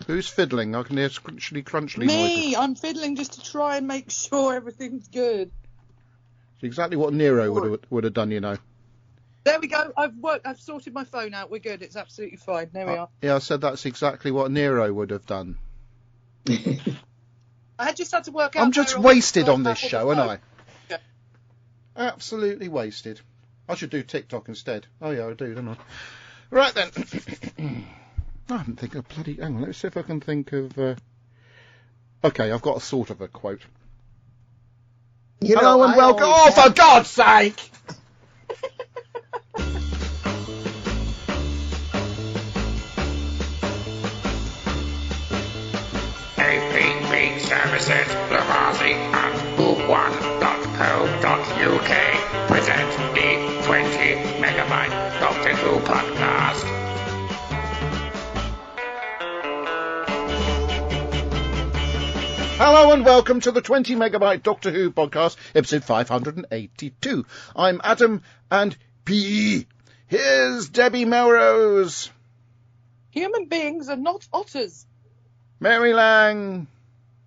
Who's fiddling? I can hear crunchly noises. Me! I'm fiddling just to try and make sure everything's good. It's exactly what Nero would have done, you know. There we go. I've sorted my phone out. We're good. It's absolutely fine. There we are. Yeah, I said that's exactly what Nero would have done. I just had to work out. I'm just wasted on this show, aren't I? Yeah. Absolutely wasted. I should do TikTok instead. Oh yeah, I do, don't I? Right then. I haven't think of bloody. Hang on, let's see if I can think of. Okay, I've got a sort of a quote. Hello and welcome. Oh, for God's sake! APP Services, Lavazzi and Book1.co.uk present the 20 Megabyte Doctor Who podcast. Hello and welcome to the 20 Megabyte Doctor Who podcast, episode 582. I'm Adam and P. Here's Debbie Melrose. Human beings are not otters. Mary Lang.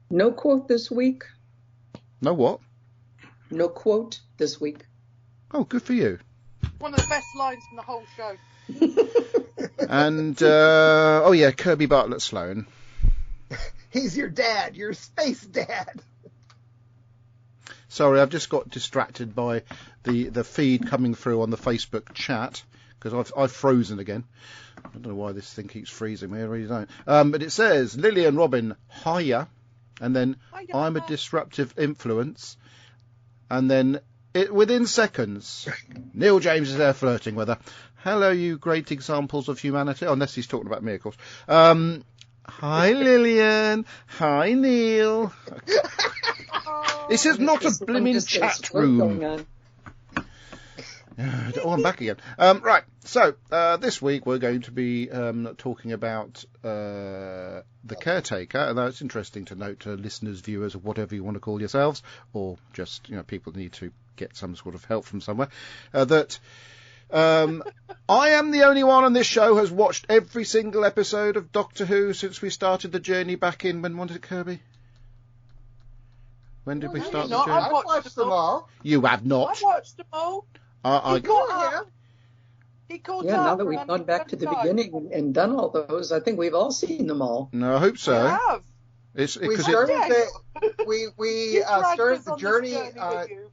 No quote this week. No what? No quote this week. Oh, good for you. One of the best lines from the whole show. And, oh yeah, Kirby Bartlett Sloan. He's your dad, your space dad. Sorry, I've just got distracted by the feed coming through on the Facebook chat, because I've frozen again. I don't know why this thing keeps freezing me, I really don't. But it says, Lily and Robin, hiya, and then Hiya. I'm a disruptive influence, and then within seconds, Neil James is there flirting with her. Hello, you great examples of humanity, unless he's talking about me, of course. Hi, Lillian. Hi, Neil. This is not a blimmin' chat room. Oh, I'm back again. Right, so this week we're going to be talking about the Caretaker, and it's interesting to note to listeners, viewers, or whatever you want to call yourselves, or just people need to get some sort of help from somewhere, that I am the only one on this show who has watched every single episode of Doctor Who since we started the journey back in, when was it, Kirby? When did we start the journey? I've watched them all. You have not. I watched them all. I He called Yeah, up now that we've gone back to the beginning and done all those, I think we've all seen them all. No, I hope so. I have. It's We because started You started dragged us the on this journey. with you.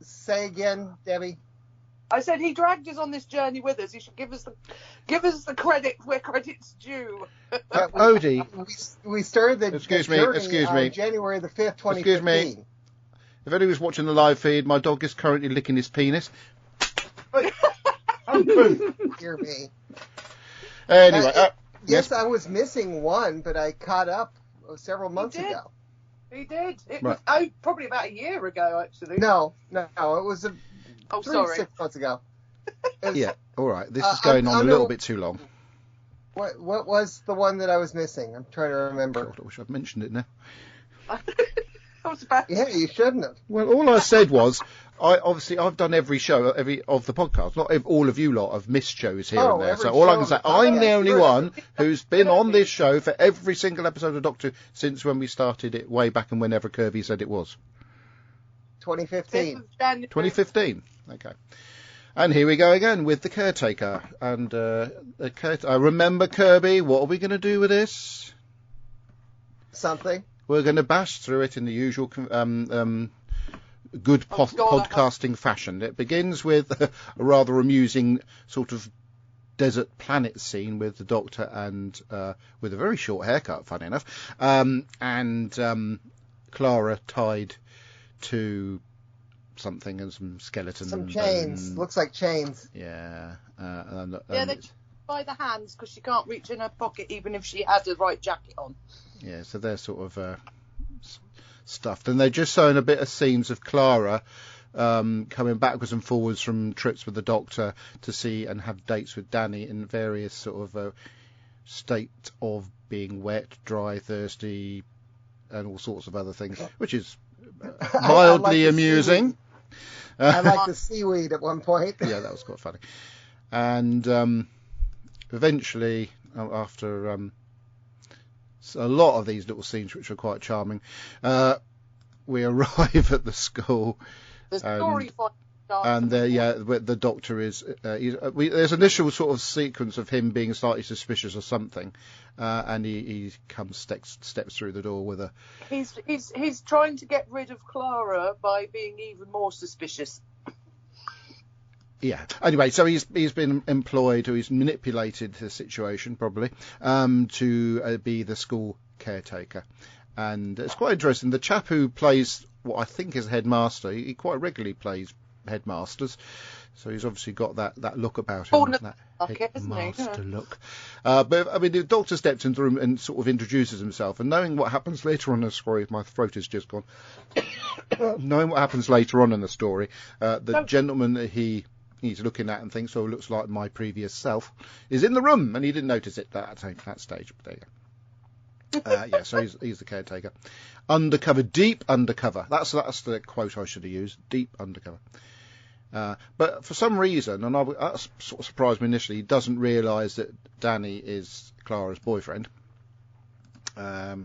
Say again, Debbie. I said he dragged us on this journey with us. He should give us the credit where credit's due. Odie. We started the Excuse me, journey excuse me. January the 5th, 2015. Excuse me. If anyone's watching the live feed, my dog is currently licking his penis. Dear me. Anyway, yes, I was missing one, but I caught up several months ago. He did. It Right. was probably about a year ago, actually. No, it was 3 to 6 months ago. yeah, all right. This is going on a little bit too long. What was the one that I was missing? I'm trying to remember. God, I wish I'd mentioned it now. I was about. Yeah, you shouldn't have. Well, all I said was, I've done every show, of the podcast. Not all of you lot have missed shows here and there. every So all I show can say, of the I'm the podcast. only one who's been on this show for every single episode of Doctor since when we started it way back and whenever Kirby said it was. 2015. 2015. Okay. And here we go again with the Caretaker. And I remember, Kirby, what are we going to do with this? Something. We're going to bash through it in the usual good podcasting fashion. It begins with a rather amusing sort of desert planet scene with the Doctor and with a very short haircut, funny enough, and Clara tied to something and some skeletons. Some chains. Looks like chains. Yeah. They by the hands because she can't reach in her pocket even if she has the right jacket on. Yeah, so they're sort of stuffed. And they're just showing a bit of scenes of Clara coming backwards and forwards from trips with the Doctor to see and have dates with Danny in various sort of state of being wet, dry, thirsty, and all sorts of other things, which is mildly amusing. I like the seaweed at one point. Yeah, that was quite funny. And eventually, after a lot of these little scenes which are quite charming. We arrive at the school. The story And the doctor is. There's an initial sort of sequence of him being slightly suspicious of something, and he steps through the door with a. He's trying to get rid of Clara by being even more suspicious. Yeah. Anyway, so he's been employed, or he's manipulated the situation probably, to be the school caretaker, and it's quite interesting. The chap who plays what I think is headmaster, he quite regularly plays headmasters, so he's obviously got that look about him, that headmaster look. But I mean, the doctor steps into the room and sort of introduces himself, and knowing what happens later on in the story, my throat has just gone. Knowing what happens later on in the story, the gentleman that he's looking at and thinks, oh, looks like my previous self, is in the room, and he didn't notice it at that stage. But there you go. Yeah, so he's the caretaker. Undercover, deep undercover. That's the quote I should have used. Deep undercover. But for some reason, and that sort of surprised me initially, he doesn't realise that Danny is Clara's boyfriend. It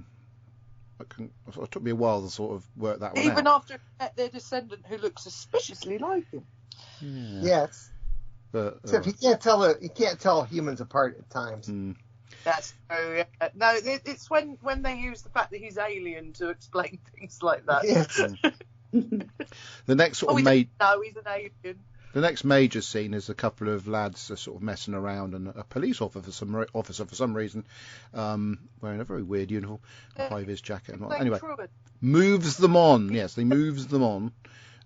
took me a while to sort of work that one out. Even after their descendant who looks suspiciously like him. Yeah. Yes. But, Except you can't tell humans apart at times. That's true. Yeah. No, it's when they use the fact that he's alien to explain things like that. Yes. The next sort of no, he's an alien. The next major scene is a couple of lads are sort of messing around, and a police officer for some reason, wearing a very weird uniform, a high-vis jacket. And anyway, moves them on. Yes, he moves them on.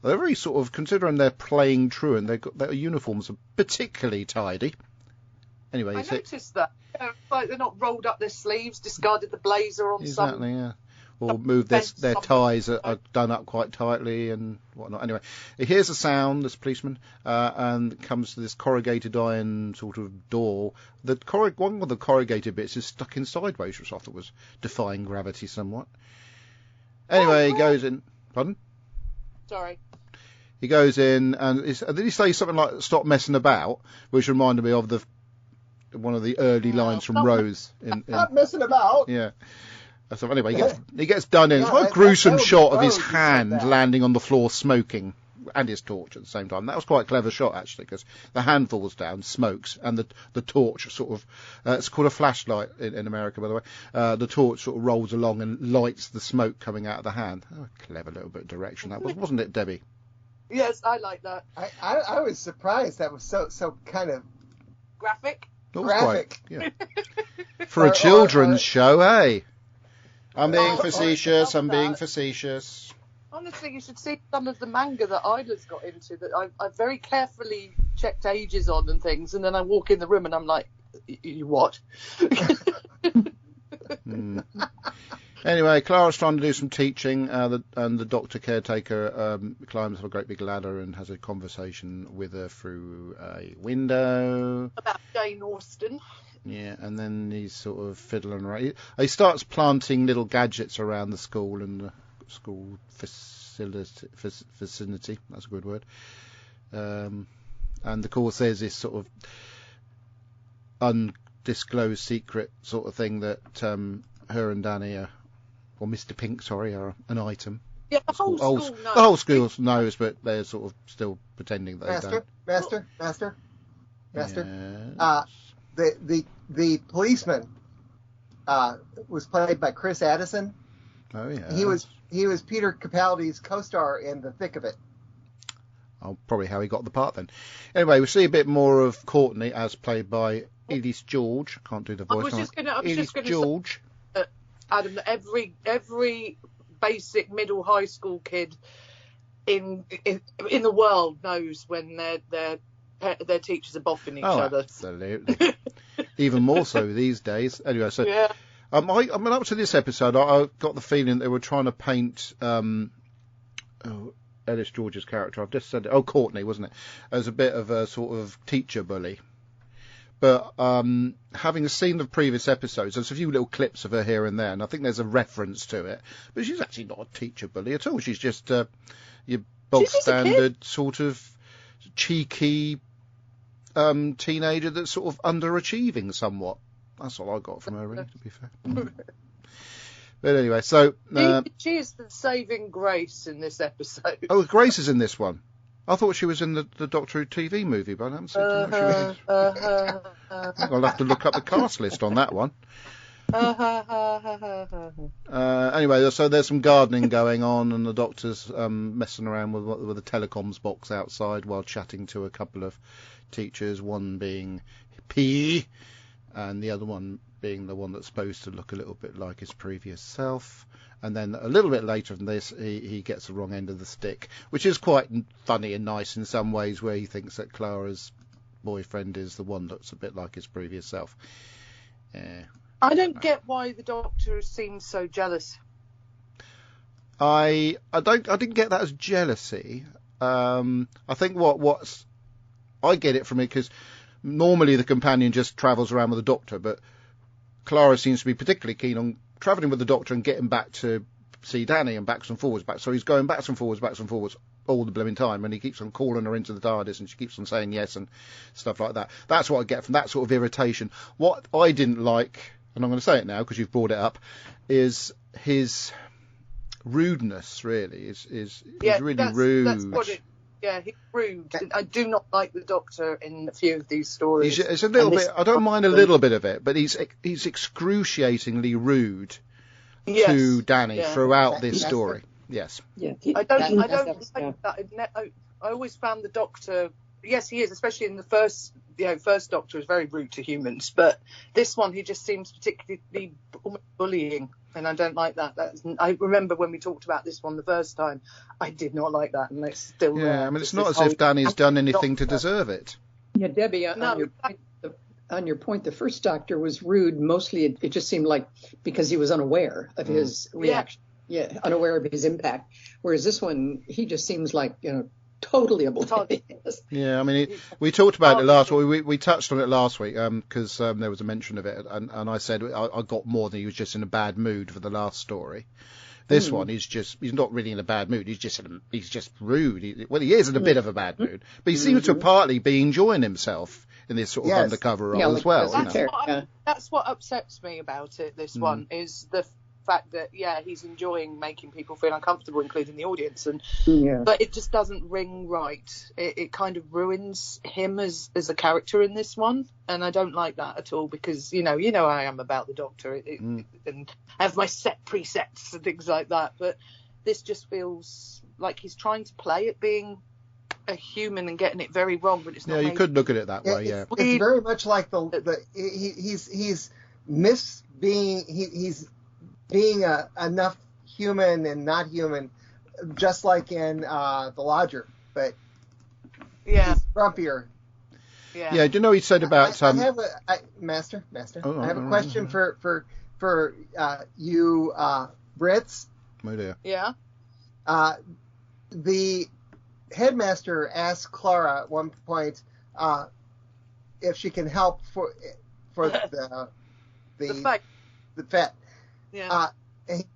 They're very sort of, considering they're playing truant, their uniforms are particularly tidy. Anyway, I noticed that. Like they're not rolled up their sleeves, discarded the blazer on exactly, yeah. Or moved their ties are done up quite tightly and whatnot. Anyway, he hears a sound, this policeman, and comes to this corrugated iron sort of door. One of the corrugated bits is stuck in sideways, which I thought was defying gravity somewhat. Anyway, he goes in. Pardon? Sorry. He goes in, and did he say something like "stop messing about," which reminded me of one of the early lines from Rose. Not messing about. Yeah. So anyway, he gets done in. It's quite a gruesome shot of his hand landing on the floor smoking, and his torch at the same time. That was quite a clever shot, actually, because the hand falls down, smokes, and the torch sort of, it's called a flashlight in America, by the way. The torch sort of rolls along and lights the smoke coming out of the hand. Oh, a clever little bit of direction that was, wasn't it, Debbie? Yes, I like that. I was surprised that was so kind of graphic. Graphic. Yeah. For a children's show, hey? I'm being facetious. Honestly, you should see some of the manga that Isla's got into that I very carefully checked ages on and things, and then I walk in the room and I'm like, you what? Anyway, Clara's trying to do some teaching, and the doctor caretaker climbs up a great big ladder and has a conversation with her through a window. About Jane Austen. Yeah, and then he's sort of fiddling around. He starts planting little gadgets around the school and the school vicinity. That's a good word. And the course there's this sort of undisclosed secret sort of thing that her and Danny or Mr. Pink, are an item. Yeah, the whole school knows. The whole school knows, but they're sort of still pretending that they don't. Master. Yes. The policeman was played by Chris Addison. Oh yeah. He was Peter Capaldi's co-star in The Thick of It. Oh, probably how he got the part then. Anyway, we see a bit more of Courtney as played by Elise George. I can't do the voice. I was just going George. Say, Adam, that every basic middle high school kid in the world knows when their teachers are boffing each other. Absolutely. Even more so these days. Anyway, so yeah. I mean, up to this episode, I got the feeling they were trying to paint Ellis George's character. I've just said it. Oh, Courtney, wasn't it? As a bit of a sort of teacher bully. But having seen the previous episodes, there's a few little clips of her here and there, and I think there's a reference to it. But she's actually not a teacher bully at all. She's just your bog standard sort of cheeky teenager that's sort of underachieving somewhat. That's all I got from her, really, to be fair. But anyway, so she is the saving grace in this episode. oh, Grace is in this one. I thought she was in the Doctor Who TV movie, but I haven't seen what she was. I'll have to look up the cast list on that one. Anyway, so there's some gardening going on, and the Doctor's messing around with a telecoms box outside while chatting to a couple of teachers, one being P, and the other one being the one that's supposed to look a little bit like his previous self. And then a little bit later than this, he gets the wrong end of the stick, which is quite funny and nice in some ways, where he thinks that Clara's boyfriend is the one that's a bit like his previous self. I don't get why the Doctor seems so jealous. I didn't get that as jealousy. I think what's I get it from it because normally the companion just travels around with the Doctor, but Clara seems to be particularly keen on travelling with the Doctor and getting back to see Danny and backwards and forwards. So he's going backwards and forwards all the blooming time, and he keeps on calling her into the TARDIS, and she keeps on saying yes and stuff like that. That's what I get from that sort of irritation. What I didn't like, and I'm going to say it now because you've brought it up, is his rudeness. Really, is really rude. That's what it. Yeah, he's rude. I do not like the Doctor in a few of these stories. It's a little bit. I don't mind a little bit of it, but he's excruciatingly rude to Danny throughout this story. Yes. Yeah. I don't like that. I always found the Doctor. Yes, he is, especially in the first Doctor is very rude to humans, but this one he just seems particularly bullying, and I don't like that. I remember when we talked about this one the first time, I did not like that, and it's still yeah. I mean, it's not as if Danny's done anything to deserve it. Yeah, Debbie, on your point, the first Doctor was rude. Mostly, it just seemed like because he was unaware of his reaction. Yeah, unaware of his impact. Whereas this one, he just seems like totally oblivious. Yeah, I mean, we talked about it last week. We touched on it last week because there was a mention of it, and I said I got more than he was just in a bad mood for the last story. This one, he's not really in a bad mood. He's just rude. He is in a bit of a bad mood, but he seems to partly be enjoying himself in this sort of undercover role as well. That's what upsets me about it. This one is the fact that he's enjoying making people feel uncomfortable, including the audience, but it just doesn't ring right. It kind of ruins him as a character in this one, and I don't like that at all because you know I am about the Doctor and I have my set presets and things like that, but this just feels like he's trying to play at being a human and getting it very wrong, but it's not. Yeah, you could look at it that way. It's very much like he's being enough human and not human, just like in the Lodger, but he's grumpier. Yeah. Do you know he said about I have Master. I have a question for you Brits. Oh dear. Yeah. The headmaster asked Clara at one point if she can help for the vet. Yeah.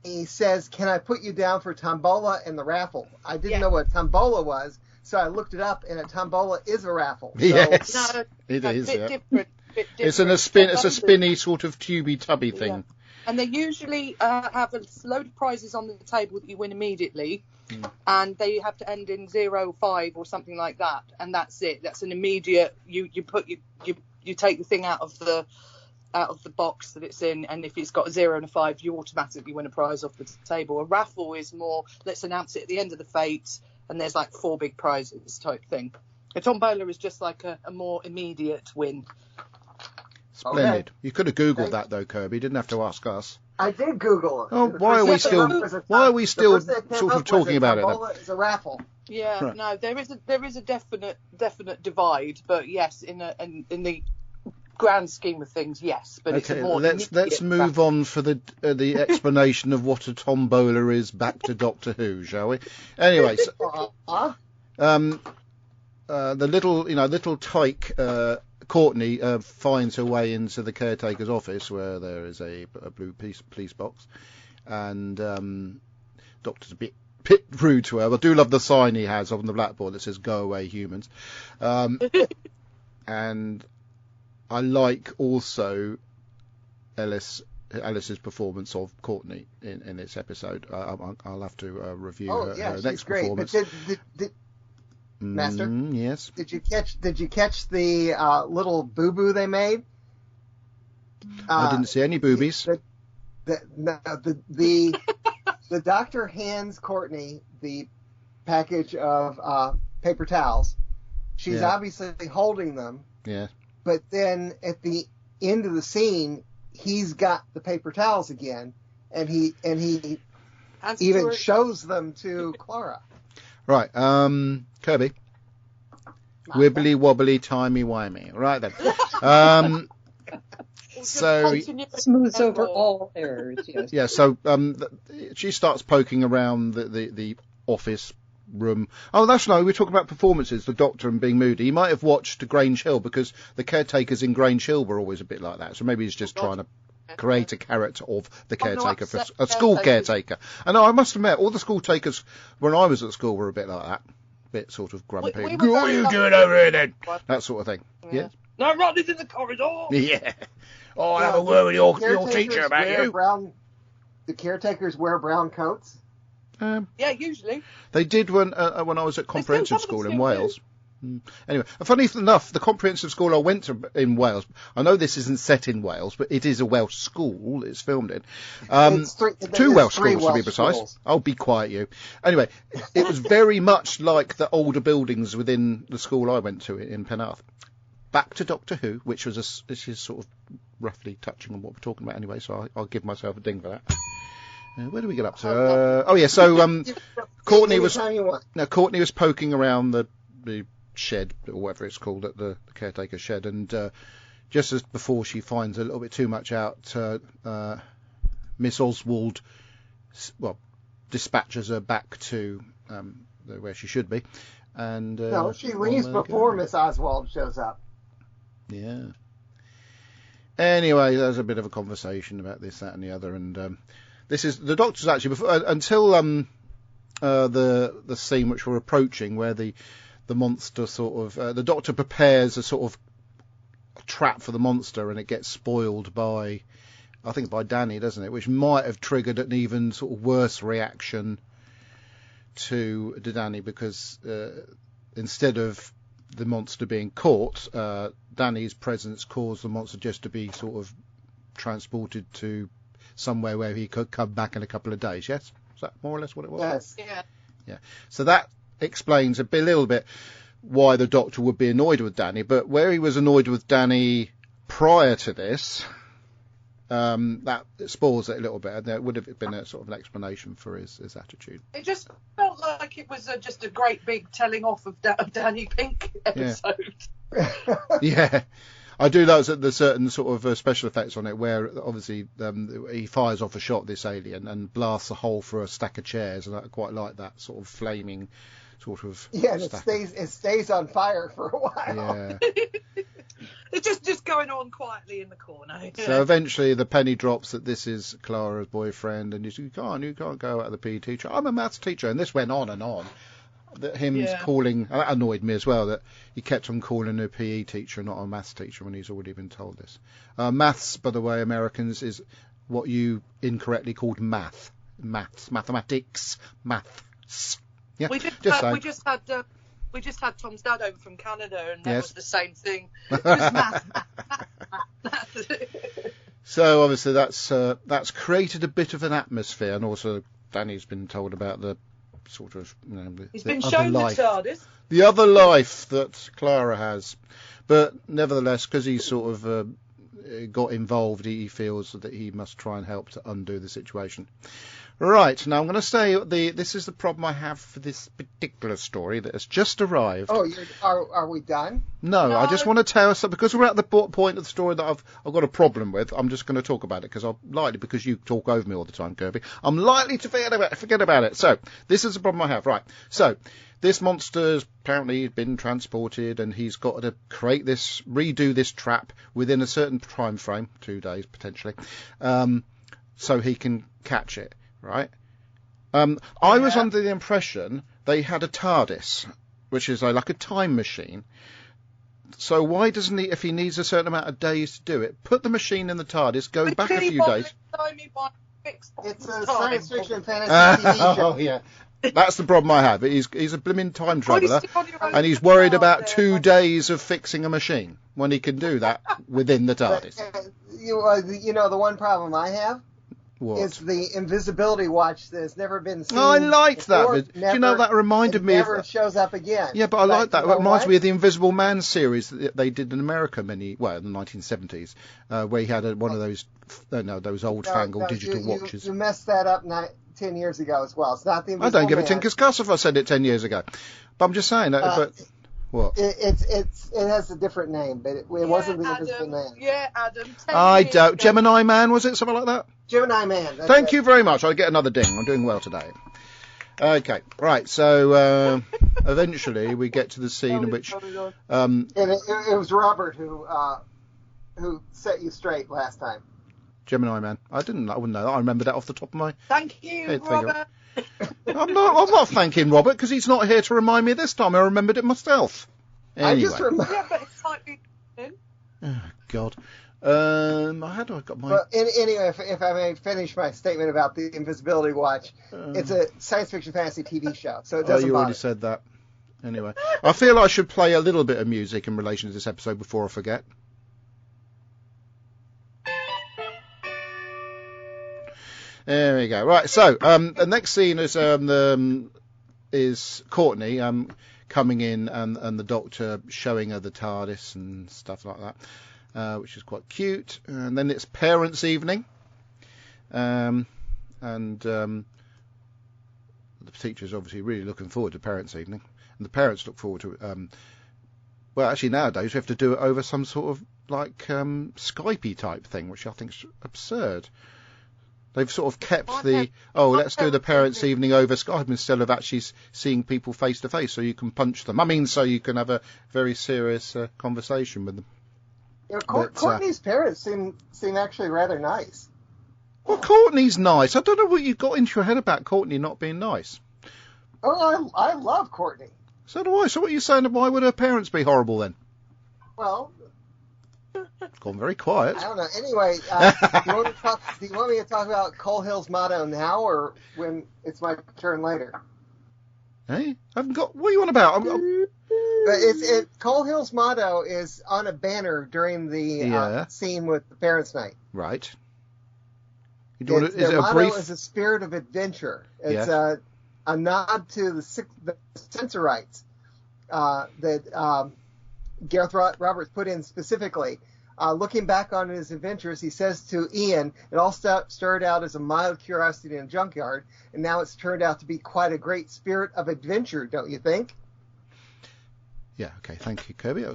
He says, "Can I put you down for tombola and the raffle?" I didn't know what tombola was, so I looked it up, and a tombola is a raffle. So, yes, it is. Different. It's a spinny sort of tubby tubby thing. Yeah. And they usually have a load of prizes on the table that you win immediately, and they have to end in 0-5 or something like that, and that's it. That's an immediate. You take the thing out of the box that it's in, and if it's got a 0 and a 5, you automatically win a prize off the table. A raffle is more, let's announce it at the end of the fete, and there's like 4 big prizes type thing. A tombola is just like a more immediate win. Splendid. Okay. You could have Googled that though, Kirby. You didn't have to ask us. I did Google it. Oh, why are we still sort of talking about it? Tombola is a raffle. Yeah, right. No, there is a definite divide, but yes, in the grand scheme of things, yes, but it's a more let's move on for the explanation of what a tombola is back to Doctor Who, shall we? Anyway, the little tyke Courtney finds her way into the caretaker's office where there is a blue police box, and Doctor's a bit rude to her. I do love the sign he has on the blackboard that says "Go away, humans," and I like also Ellis Alice's performance of Courtney in this episode. I'll have to review her next great. performance. But Master? Yes. Did you catch the little boo boo they made? I didn't see any boobies. The doctor hands Courtney the package of paper towels. She's obviously holding them. Yeah. But then at the end of the scene, he's got the paper towels again, and he even shows them to Clara. Right, Kirby. Wibbly wobbly timey wimey. Right then. So smooths over all errors. Yes. Yeah. So she starts poking around the office room. Oh, that's no. We're talking about performances. The Doctor and being moody. He might have watched Grange Hill because the caretakers in Grange Hill were always a bit like that. So maybe he's just trying to create a character of the caretaker for a school caretaker. And I must admit, all the school takers when I was at school were a bit like that. Bit sort of grumpy. We what are you doing over here then? That sort of thing. Yeah. No, Rodney's in the corridor. Yeah. Oh, I'll have a word with your teacher about you. The caretakers wear brown coats? Yeah, usually. They did when I was at comprehensive school in Wales. Anyway, funny enough, the comprehensive school I went to in Wales, I know this isn't set in Wales, but it is a Welsh school it's filmed in. Two Welsh schools to be precise. Schools. Oh, be quiet, you. Anyway, it was very much like the older buildings within the school I went to in Penarth. Back to Doctor Who, which was this is sort of roughly touching on what we're talking about anyway, so I'll give myself a ding for that. Where do we get up to? So Courtney was poking around the shed or whatever it's called at the caretaker shed, and just as before she finds a little bit too much out, Miss Oswald dispatches her back to where she should be, and no, she leaves before Miss Oswald shows up. Yeah. Anyway, there's a bit of a conversation about this, that, and the other, and this is the Doctor's actually until the scene which we're approaching, where the monster sort of the Doctor prepares a sort of trap for the monster, and it gets spoiled by Danny, doesn't it? Which might have triggered an even sort of worse reaction to Danny, because instead of the monster being caught, Danny's presence caused the monster just to be sort of transported to somewhere where he could come back in a couple of days. Yes, is that more or less what it was? Yes. Yeah. So that explains a little bit why the Doctor would be annoyed with Danny, but where he was annoyed with Danny prior to this, that spoils it a little bit. There would have been a sort of an explanation for his attitude. It just felt like it was just a great big telling off of Danny Pink episode. Yeah. I do like that there's certain sort of special effects on it where obviously he fires off a shot, this alien, and blasts a hole through a stack of chairs, and I quite like that sort of flaming sort of... Yeah, and it stays on fire for a while. Yeah. It's just going on quietly in the corner. So eventually the penny drops that this is Clara's boyfriend, and you can't go out of the PE teacher. I'm a maths teacher, and this went on and on. That calling, that annoyed me as well, that he kept on calling her a PE teacher, not a maths teacher, when he's already been told this. Maths, by the way, Americans, is what you incorrectly called mathematics. Yeah, we just had Tom's dad over from Canada, and that was the same thing. It was math. So obviously that's created a bit of an atmosphere, and also Danny's been told about the sort of he's been shown the TARDIS, the other life that Clara has, but nevertheless, because he sort of got involved, he feels that he must try and help to undo the situation. Right, now I'm going to say this is the problem I have for this particular story that has just arrived. Oh, are we done? No, I just want to tell us that because we're at the point of the story that I've got a problem with, I'm just going to talk about it because you talk over me all the time, Kirby. I'm likely to forget about it. So, this is the problem I have. Right, so this monster's apparently been transported, and he's got to redo this trap within a certain time frame, 2 days potentially, so he can catch it. Right. I was under the impression they had a TARDIS, which is like a time machine So why doesn't he, if he needs a certain amount of days to do it, put the machine in the TARDIS, go back a few days? It's a science fiction fantasy TV show. Oh, yeah. That's the problem I have. He's a blooming time traveller, and he's worried about 2 days of fixing a machine when he can do that within the TARDIS. You know, the one problem I have What? is the invisibility watch that's never been seen. Oh, I liked that. before, Do you know, that reminded me of... never shows up again. Yeah, but I like that. You know It reminds why? me of the Invisible Man series that they did in America in the 1970s, where he had one of those old-fangled digital watches. You messed that up 10 years ago as well. It's not the I Invisible don't give a Man. tinker's cuss if I said it 10 years ago. But I'm just saying that. But what? It has a different name, but it wasn't the Invisible Man. Yeah, Adam. I don't. Gemini Man, was it? Something like that? Gemini Man. Thank you very much. I'll get another ding. I'm doing well today. Okay, right. So eventually we get to the scene in which And it was Robert who set you straight last time. Gemini Man. I wouldn't know that. I remember that off the top of my Thank you, head. Robert. I'm not thanking Robert because he's not here to remind me this time. I remembered it myself. Anyway. I just remember. Yeah, but it's like... Oh, God. How do I got my... Well, anyway, if I may finish my statement about the Invisibility Watch, it's a science fiction fantasy TV show, so it doesn't you bother. already said that. Anyway, I feel I should play a little bit of music in relation to this episode before I forget. There we go. Right, so the next scene is Courtney coming in and the Doctor showing her the TARDIS and stuff like that, which is quite cute. And then it's parents' evening, and the teacher's obviously really looking forward to parents' evening, and the parents look forward to it. Well, actually nowadays we have to do it over some sort of like Skypey type thing, which I think is absurd. They've sort of kept let's do the parents' evening over Skype instead of actually seeing people face to face so you can punch them. I mean, so you can have a very serious conversation with them. You know, Courtney's parents seem actually rather nice. Well, Courtney's nice. I don't know what you got into your head about Courtney not being nice. Oh, I love Courtney. So do I. So what are you saying? Why would her parents be horrible then? Well... It's gone very quiet. I don't know. Anyway, do you want me to talk about Coal Hill's motto now, or when it's my turn later? Hey, I haven't got. What are you on about? But Coal Hill's motto is on a banner during the scene with the parents' night. Right. Their motto is a spirit of adventure. It's a nod to the Sensorites that Gareth Roberts put in specifically. Looking back on his adventures, he says to Ian, it all started out as a mild curiosity in a junkyard, and now it's turned out to be quite a great spirit of adventure, don't you think? Yeah, okay, thank you, Kirby.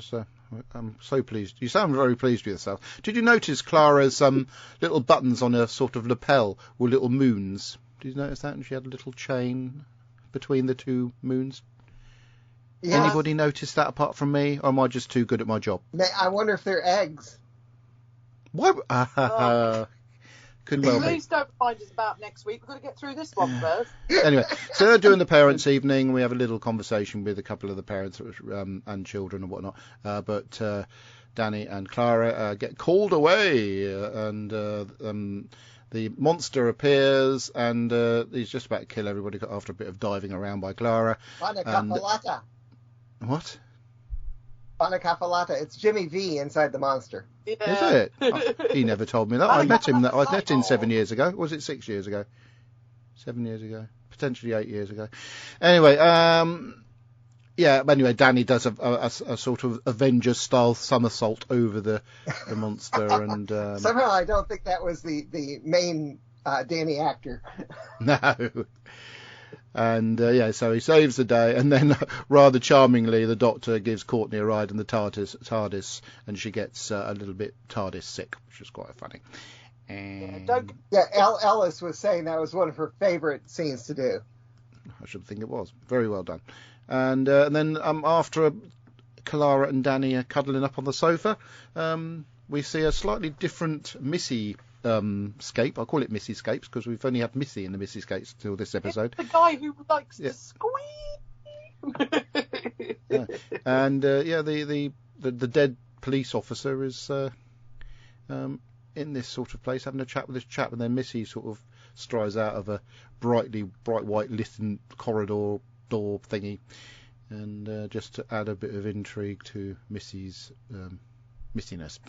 I'm so pleased. You sound very pleased with yourself. Did you notice Clara's little buttons on her sort of lapel were little moons? Did you notice that? And she had a little chain between the two moons. Yeah. Anybody notice that apart from me, or am I just too good at my job? I wonder if they're eggs. What? Couldn't well be. Please don't find us about next week. We've got to get through this one first. Anyway, so they're doing the parents' evening. We have a little conversation with a couple of the parents and children and whatnot. But Danny and Clara get called away, and the monster appears, and he's just about to kill everybody after a bit of diving around by Clara. What? Panacafalata. It's Jimmy V inside the monster. Yeah. Is it? Oh, he never told me that. I met him 7 years ago. Was it 6 years ago? 7 years ago. Potentially 8 years ago. Anyway, anyway, Danny does a sort of Avengers-style somersault over the monster. And somehow I don't think that was the main Danny actor. No. And so he saves the day, and then rather charmingly, the Doctor gives Courtney a ride in the TARDIS, and she gets a little bit TARDIS sick, which is quite funny. And Ellis was saying that was one of her favourite scenes to do. I should think it was. Very well done. And then after Clara and Danny are cuddling up on the sofa, we see a slightly different Missy scape. I'll call it Missy Scapes because we've only had Missy in the Missy Scapes till this episode. It's the guy who likes to squeeze. And the the dead police officer is in this sort of place having a chat with this chap, and then Missy sort of strides out of a bright white lit corridor door thingy, and just to add a bit of intrigue to Missy's missiness.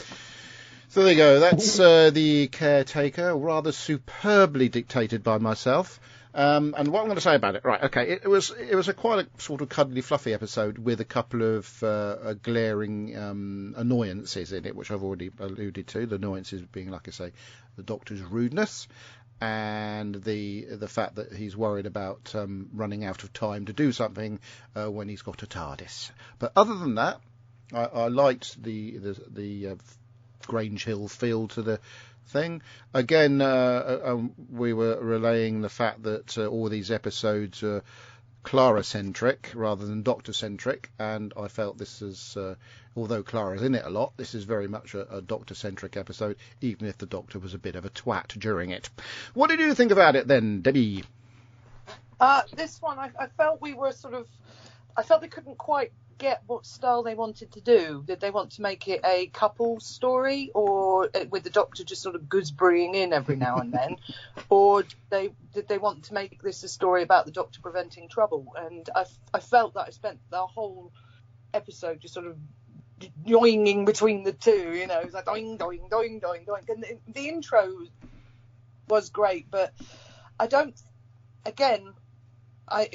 So there you go. That's the Caretaker, rather superbly dictated by myself. And what I'm going to say about it, right? Okay, it was a quite a sort of cuddly, fluffy episode with a couple of glaring annoyances in it, which I've already alluded to. The annoyances being, like I say, the Doctor's rudeness, and the fact that he's worried about running out of time to do something when he's got a TARDIS. But other than that, I liked the Grange Hill feel to the thing. Again, we were relaying the fact that all these episodes are Clara-centric rather than Doctor-centric, and I felt this is, although Clara's in it a lot, this is very much a Doctor-centric episode, even if the Doctor was a bit of a twat during it. What did you think about it then, Debbie? This one, I felt we were I felt they couldn't quite get what style they wanted to do. Did they want to make it a couple story, or with the Doctor just sort of gooseberrying in every now and then, or did they want to make this a story about the Doctor preventing trouble? And I felt that I spent the whole episode just sort of yoinging between the two. You know, it was like doing, doing, doing, doing, doing. And the intro was great, but I don't. Again, I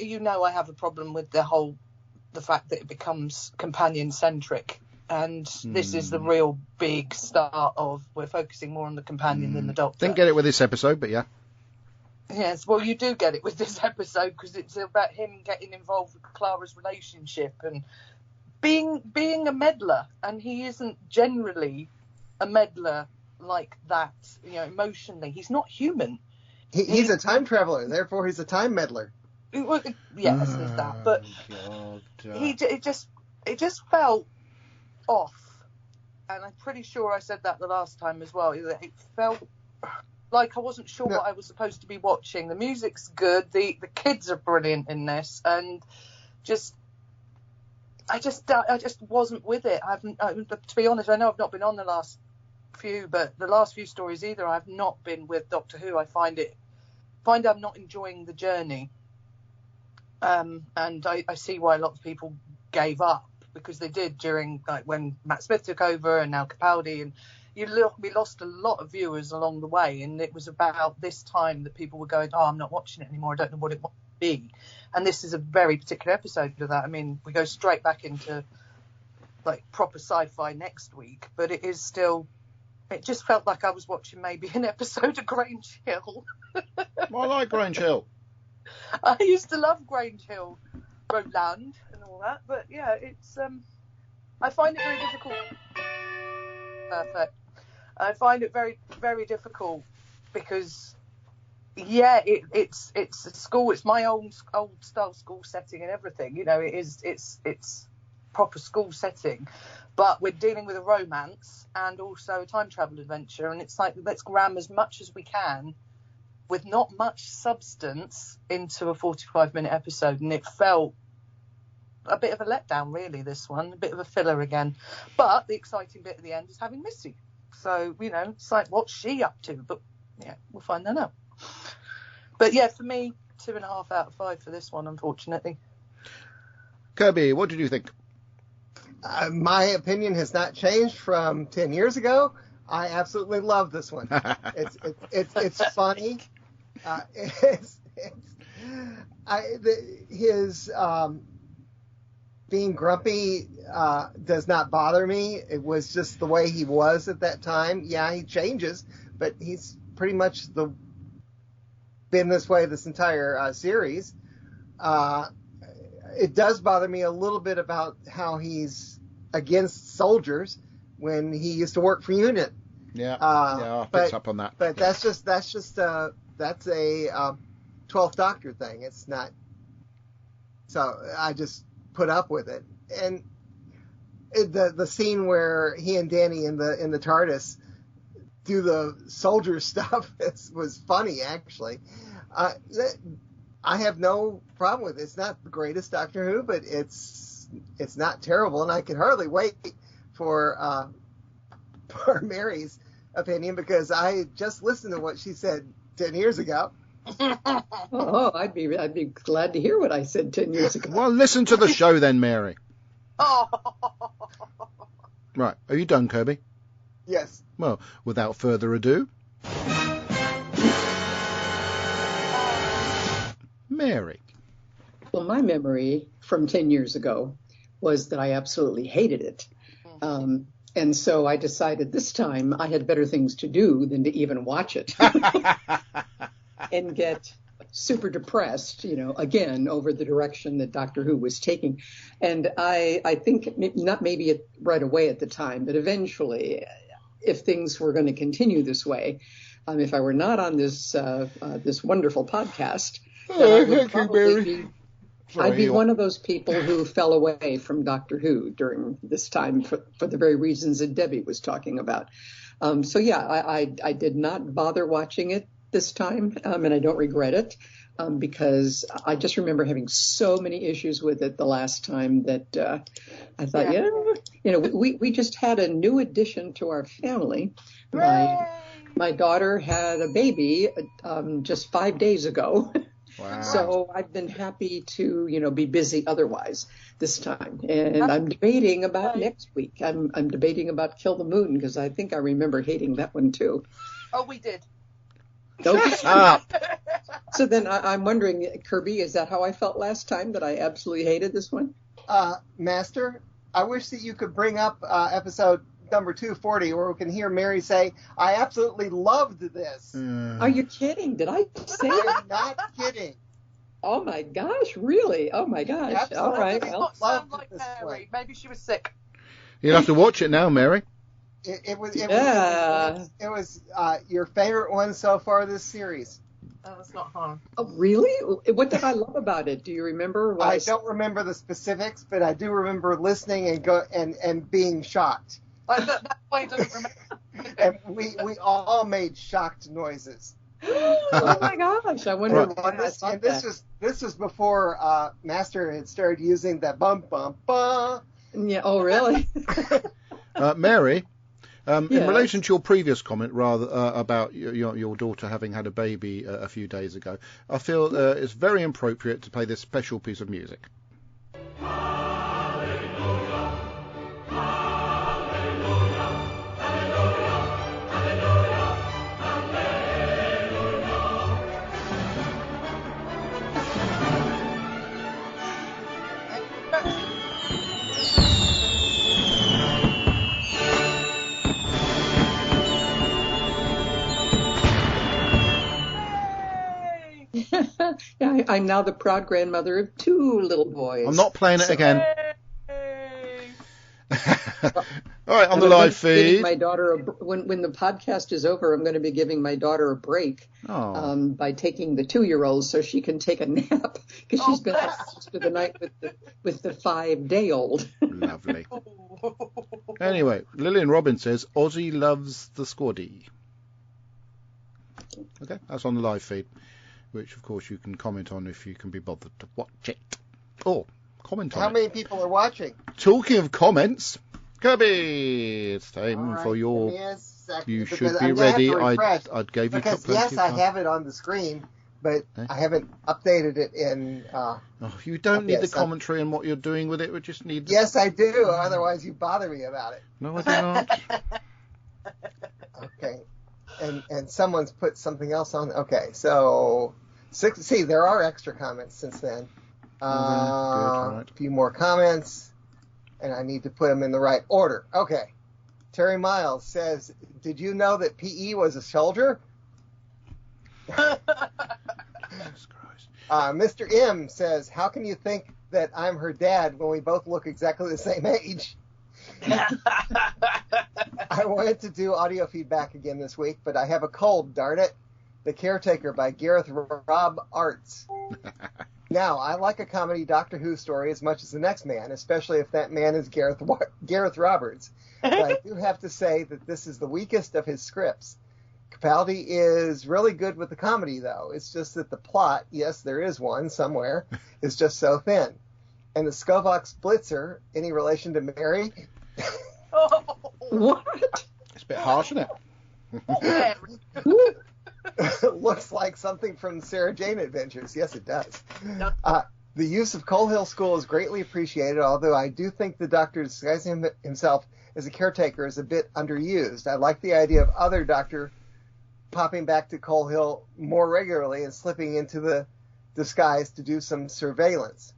have a problem with the fact that it becomes companion-centric, and this is the real big start of we're focusing more on the companion than the Doctor. Didn't get it with this episode, but yeah. Yes, well, you do get it with this episode, because it's about him getting involved with Clara's relationship and being a meddler, and he isn't generally a meddler like that, you know, emotionally. He's not human. He's a time traveler, therefore he's a time meddler. Yes, there's that, but it just felt off, and I'm pretty sure I said that the last time as well. It felt like I wasn't sure what I was supposed to be watching. The music's good, the kids are brilliant in this, and I just wasn't with it. To be honest, I know I've not been on the last few, but the last few stories either, I've not been with Doctor Who. I find I'm not enjoying the journey. And I see why a lot of people gave up, because they did during, like, when Matt Smith took over and now Capaldi, and we lost a lot of viewers along the way, and it was about this time that people were going, I'm not watching it anymore, I don't know what it wants to be. And this is a very particular episode of that. I mean, we go straight back into like proper sci-fi next week, but it just felt like I was watching maybe an episode of Grange Hill. Well, I like Grange Hill. I used to love Grange Hill, Roland and all that, but yeah, it's I find it very difficult. Perfect. I find it very, very difficult because, yeah, it's a school. It's my old style school setting and everything. You know, it's proper school setting, but we're dealing with a romance and also a time travel adventure, and it's like, let's cram as much as we can with not much substance into a 45-minute episode, and it felt a bit of a letdown, really, this one, a bit of a filler again. But the exciting bit at the end is having Missy. So, you know, it's like, what's she up to? But, yeah, we'll find that out. But, yeah, for me, 2.5 out of 5 for this one, unfortunately. Kirby, what did you think? My opinion has not changed from 10 years ago. I absolutely love this one. It's funny. His being grumpy does not bother me. It was just the way he was at that time. Yeah, he changes, but he's pretty much been this way this entire series. It does bother me a little bit about how he's against soldiers when he used to work for UNIT. Yeah, I picked up on that. But that's a 12th Doctor thing. It's not. So I just put up with it. And the scene where he and Danny in the TARDIS do the soldier stuff was funny, actually. I have no problem with it. It's not the greatest Doctor Who, but it's not terrible, and I can hardly wait for Mary's opinion because I just listened to what she said 10 years ago. Oh, I'd be glad to hear what I said 10 years ago. Well, listen to the show then, Mary. Oh. Right, are you done, Kirby? Yes. Well, without further ado, Mary. Well, my memory from 10 years ago was that I absolutely hated it. And so I decided this time I had better things to do than to even watch it and get super depressed, again, over the direction that Doctor Who was taking. And I think not maybe right away at the time, but eventually, if things were going to continue this way, if I were not on this wonderful podcast, I'd be one of those people who fell away from Doctor Who during this time for the very reasons that Debbie was talking about. I did not bother watching it this time, and I don't regret it because I just remember having so many issues with it the last time that I thought, we just had a new addition to our family. My daughter had a baby just 5 days ago. Wow. So I've been happy to, be busy otherwise this time. And I'm debating about next week. I'm debating about Kill the Moon because I think I remember hating that one too. Oh, we did. Shut up. So then I'm wondering, Kirby, is that how I felt last time, that I absolutely hated this one? Master, I wish that you could bring up episode number 240 where we can hear Mary say, I absolutely loved this. Are you kidding? Did I say it? I'm not kidding. Oh my gosh, really? Oh my gosh. Absolutely. All right. It Well, sound like Mary. Maybe she was sick. You'll have to watch it now, Mary. It was your favorite one so far this series. Oh, that's not hard. Oh, really? What did I love about it? Do you remember? I don't remember the specifics, but I do remember listening and being shocked. That's why he doesn't remember. And we all made shocked noises. Oh my gosh! I wonder why I thought that. This was before Master had started using that bum bum bum. Yeah. Oh, really? Mary, Yes. in relation to your previous comment, rather about your daughter having had a baby a few days ago, I feel it's very appropriate to play this special piece of music. Yeah, I'm now the proud grandmother of 2 little boys. I'm not playing it again. All right, on the live feed. My daughter, when the podcast is over, I'm going to be giving my daughter a break by taking the 2-year-old so she can take a nap because she's been up for the night with the 5-day-old. Lovely. Anyway, Lillian Robbins says Ozzy loves the squaddy. Okay, that's on the live feed, which of course you can comment on if you can be bothered to watch it. Or comment on it. How many people are watching? Talking of comments, Kirby, it's time for your... You should be ready. I'd gave you because plenty yes, of I time. have it on the screen, but I haven't updated it in... you don't need the commentary on what you're doing with it. We just need... Yes, I do. Otherwise, you bother me about it. No, I do not. Okay. And someone's put something else on. Okay, so... See, there are extra comments since then. Good, right. A few more comments, and I need to put them in the right order. Okay. Terry Miles says, did you know that P.E. was a soldier? Jesus Christ. Mr. M says, how can you think that I'm her dad when we both look exactly the same age? I wanted to do audio feedback again this week, but I have a cold, darn it. The Caretaker by Gareth Rob Arts. Now, I like a comedy Doctor Who story as much as the next man, especially if that man is Gareth Roberts. But I do have to say that this is the weakest of his scripts. Capaldi is really good with the comedy, though. It's just that the plot, yes, there is one somewhere, is just so thin. And the Skovox Blitzer, any relation to Mary? What? It's a bit harsh, isn't it? Looks like something from Sarah Jane Adventures. Yes, it does. The use of Coal Hill School is greatly appreciated, although I do think the Doctor disguising himself as a caretaker is a bit underused. I like the idea of other Doctor popping back to Coal Hill more regularly and slipping into the disguise to do some surveillance.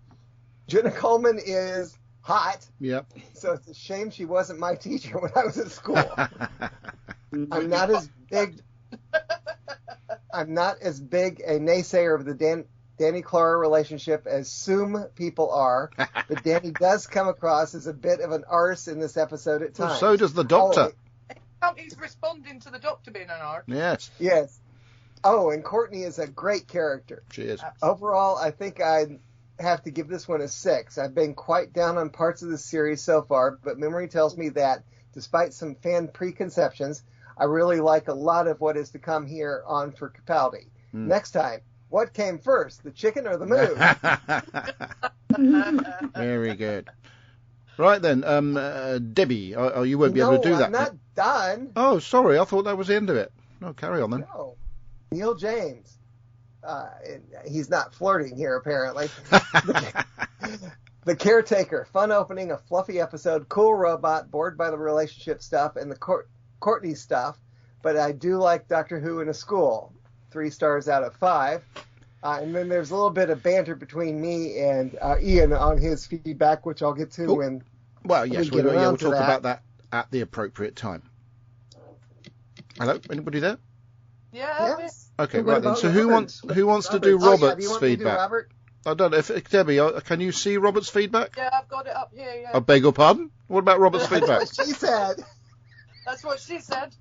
Jenna Coleman is hot. Yep. So it's a shame she wasn't my teacher when I was at school. I'm not as big a naysayer of the Danny Clara relationship as some people are, but Danny does come across as a bit of an arse in this episode at times. Well, so does the Doctor. He's responding to the Doctor being an arse. Yes. Yes. Oh, and Courtney is a great character. She is. Overall, I think I'd have to give this one a 6. I've been quite down on parts of the series so far, but memory tells me that, despite some fan preconceptions, I really like a lot of what is to come here on for Capaldi. Next time, what came first, the chicken or the moon? Very good. Right then, Debbie, you won't be able to do that. I'm not done. Oh, sorry, I thought that was the end of it. No, carry on then. No. Neil James. He's not flirting here, apparently. The Caretaker. Fun opening, a fluffy episode, cool robot, bored by the relationship stuff and the Courtney stuff, but I do like Doctor Who in a school. 3 stars out of 5. And then there's a little bit of banter between me and Ian on his feedback, which I'll get to when we'll talk about that at the appropriate time. Hello, anybody there? Yeah. Yes. Okay, right then. So who wants to do Robert's feedback? Robert? I don't know if Debbie, can you see Robert's feedback? Yeah, I've got it up here. Yeah. I beg your pardon. What about Robert's feedback? That's what she said. That's what she said.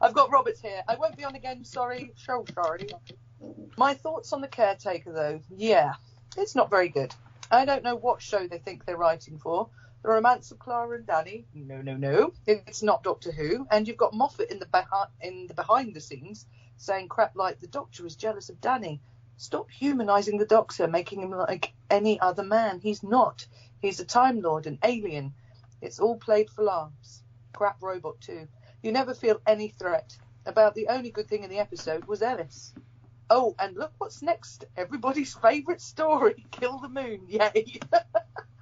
I've got Robert's here. I won't be on again. Sorry. So sorry. My thoughts on the Caretaker, though. Yeah, it's not very good. I don't know what show they think they're writing for. The Romance of Clara and Danny. No. It's not Doctor Who. And you've got Moffat in the behind the scenes saying crap like the Doctor is jealous of Danny. Stop humanising the Doctor, making him like any other man. He's not. He's a Time Lord, an alien. It's all played for laughs. Crap robot too. You never feel any threat. About the only good thing in the episode was Ellis. Oh, and look what's next. Everybody's favourite story. Kill the Moon. Yay.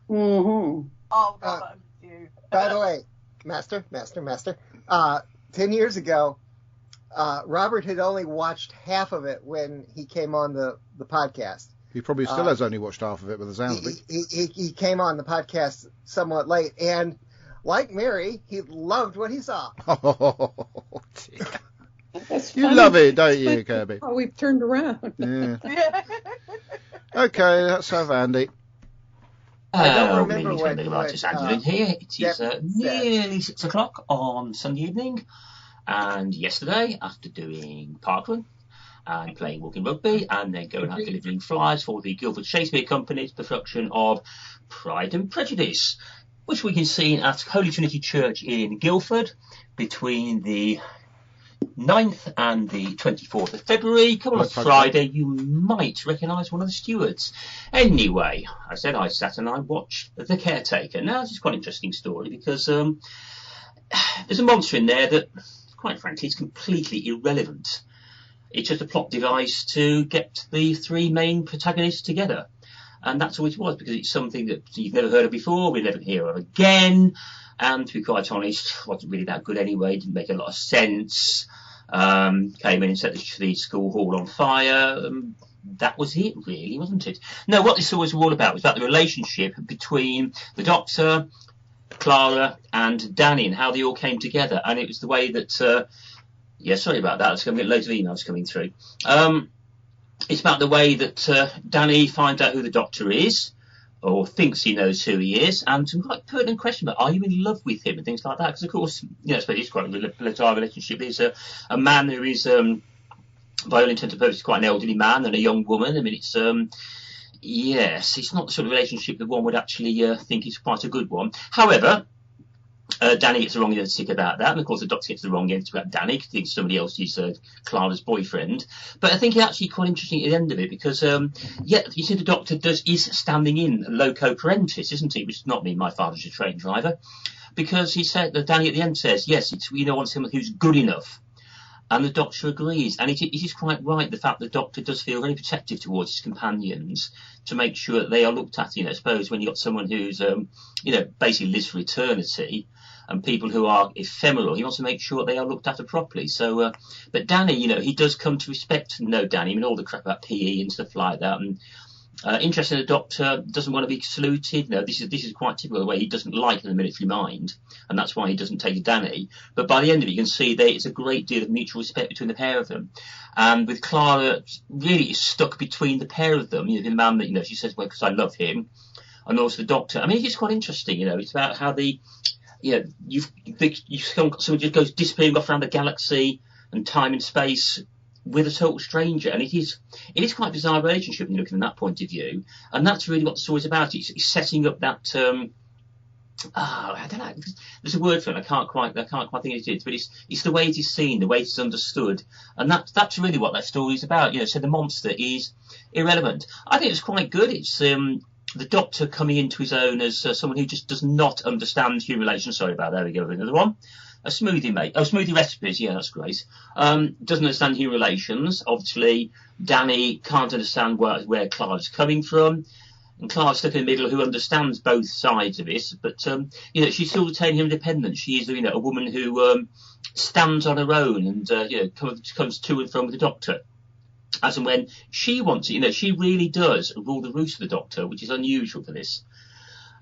Mm-hmm. Oh, God, you. By the way, Master, 10 years ago, Robert had only watched half of it when he came on the podcast. He probably still has only watched half of it with the sound of it. He came on the podcast somewhat late, and like Mary, he loved what he saw. Oh, dear. You love it, don't you, Kirby? Oh, we've turned around. Yeah. Okay, let's have Andy. I don't remember what Andy here. It is nearly 6 o'clock on Sunday evening, and yesterday, after doing parkrun and playing walking rugby, and then going out delivering flyers for the Guildford Shakespeare Company's production of Pride and Prejudice, which we can see at Holy Trinity Church in Guildford between the 9th and the 24th of February. Come on Friday, you might recognise one of the stewards. Anyway, I sat and I watched The Caretaker. Now, this is quite an interesting story because there's a monster in there that, quite frankly, is completely irrelevant. It's just a plot device to get the 3 main protagonists together. And that's all it was, because it's something that you've never heard of before, we'll never hear of again. And to be quite honest, wasn't really that good anyway, didn't make a lot of sense. Came in and set the school hall on fire. That was it, really, wasn't it? No, what this was all about was about the relationship between the Doctor, Clara, and Danny, and how they all came together. And it was the way that, sorry about that, there's going to be loads of emails coming through. It's about the way that Danny finds out who the Doctor is, or thinks he knows who he is, and some quite pertinent question about, are you in love with him, and things like that. Because, of course, I suppose it's quite a bizarre relationship. There's a man who is, by all intents and purposes, quite an elderly man, and a young woman. I mean, it's, it's not the sort of relationship that one would actually think is quite a good one. However, Danny gets the wrong end of the stick about that, and of course the Doctor gets the wrong end of the stick about Danny, because he thinks somebody else is Clara's boyfriend. But I think it's actually quite interesting at the end of it, because you see the Doctor is standing in loco parentis, isn't he? Which does not mean my father's a train driver. because he said that Danny at the end says, yes, want someone who's good enough. And the Doctor agrees. And it is quite right, the fact the Doctor does feel very protective towards his companions to make sure that they are looked at. I suppose when you've got someone who's, basically lives for eternity, and people who are ephemeral, he wants to make sure they are looked after properly. So, but Danny, he does come to respect Danny, all the crap about PE and stuff like that. And interesting, the Doctor doesn't want to be saluted. This is quite typical of the way he doesn't like in the military mind, and that's why he doesn't take Danny. But by the end of it, you can see that it's a great deal of mutual respect between the pair of them. And with Clara, really is stuck between the pair of them. The man that, she says, well, because I love him, and also the Doctor. I mean, it's quite interesting, it's about how you've got someone just goes disappearing off around the galaxy and time and space with a total stranger, and it is quite a bizarre relationship when you look from that point of view, and that's really what the story's about. It's setting up that I don't know, there's a word for it, I can't quite think it is, but it's the way it is seen, the way it is understood, and that's really what that story is about. So the monster is irrelevant. I think it's quite good. It's the Doctor coming into his own as someone who just does not understand human relations. Sorry about that. There we go. Another one. A smoothie, mate. Oh, smoothie recipes. Yeah, that's great. Doesn't understand human relations. Obviously, Danny can't understand where Clara's coming from. And Clara's stuck in the middle, who understands both sides of it. But, she's still retaining her independence. She is, a woman who stands on her own and, comes to and from with the Doctor. As and when she wants it, she really does rule the roost of the Doctor, which is unusual for this.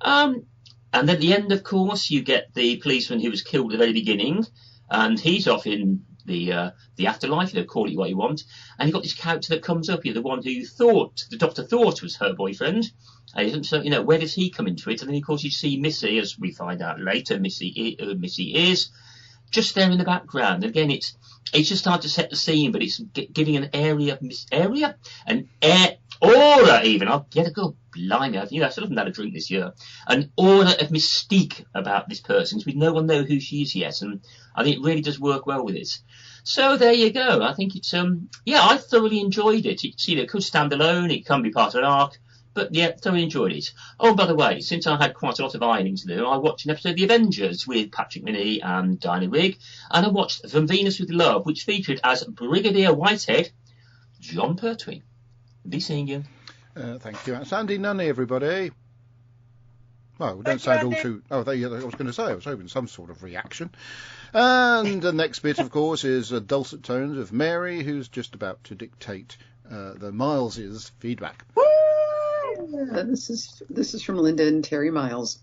And at the end, of course, you get the policeman who was killed at the very beginning, and he's off in the afterlife, call it what you want. And you've got this character that comes up, the one who the Doctor thought was her boyfriend. So, where does he come into it? And then, of course, you see Missy, as we find out later. Missy is just there in the background. And again, it's just hard to set the scene, but it's giving an aura even. I'll get a good blimey. I still haven't had a drink this year. An aura of mystique about this person, because we no one know who she is yet, and I think it really does work well with it. So there you go. I think it's I thoroughly enjoyed it. It could stand alone, it can be part of an arc, but yeah, thoroughly enjoyed it. Oh, by the way, since I had quite a lot of ironing to do, I watched an episode of The Avengers with Patrick Minnie and Dinah Rigg, and I watched From Venus with Love, which featured as Brigadier Whitehead, John Pertwee. Be seeing you. Thank you. Sandy Nunny, everybody. Well, we don't sound all too... Oh, I was going to say, I was hoping some sort of reaction. And the next bit, of course, is dulcet tones of Mary, who's just about to dictate the Miles's feedback. This is from Linda and Terry Miles.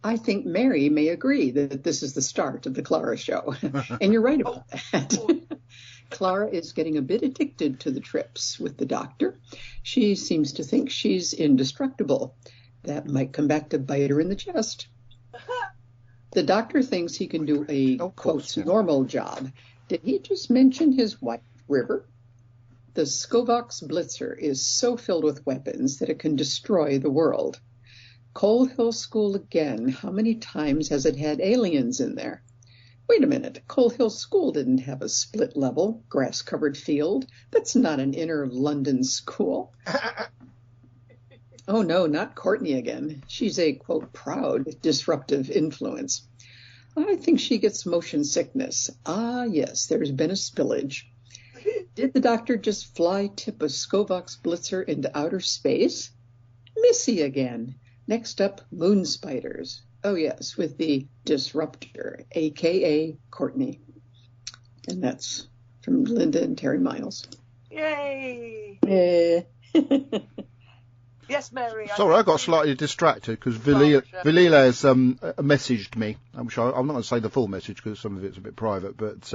I think Mary may agree that this is the start of the Clara show. And you're right about that. Clara is getting a bit addicted to the trips with the Doctor. She seems to think she's indestructible. That might come back to bite her in the chest. The Doctor thinks he can do a, quote, normal job. Did he just mention his White River? The Skovox Blitzer is so filled with weapons that it can destroy the world. Cold Hill School again. How many times has it had aliens in there? Wait a minute. Cold Hill School didn't have a split level, grass-covered field. That's not an inner London school. Oh, no, not Courtney again. She's a, quote, proud, disruptive influence. I think she gets motion sickness. Ah, yes, there's been a spillage. Did the Doctor just fly tip a Skovox Blitzer into outer space? Missy again. Next up, moon spiders. Oh, yes, with the disruptor, a.k.a. Courtney. And that's from Linda and Terry Miles. Yay! Yes, Mary. Sorry, I got slightly distracted because Vilila has messaged me. I'm not going to say the full message because some of it's a bit private, but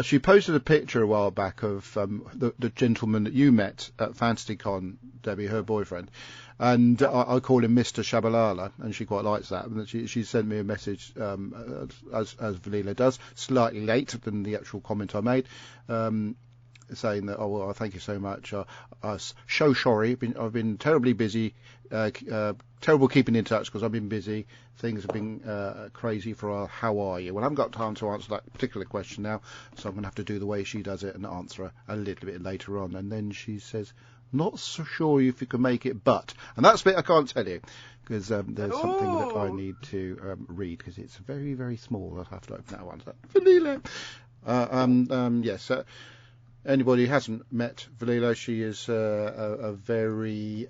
she posted a picture a while back of the gentleman that you met at FantasyCon, Debbie, her boyfriend, and I call him Mr. Shabalala, and she quite likes that. And she sent me a message, as Vilila does, slightly late than the actual comment I made, saying that, oh, well, thank you so much. So sorry. I've been terribly busy, terrible keeping in touch because I've been busy. Things have been crazy for our how are you? Well, I haven't got time to answer that particular question now, so I'm going to have to do the way she does it and answer her a little bit later on. And then she says, Not so sure if you can make it, but... And that's the bit I can't tell you, because there's something that I need to read, because it's very, very small. I'll have to open that one. Valila. Yes, anybody who hasn't met Valila, she is a very...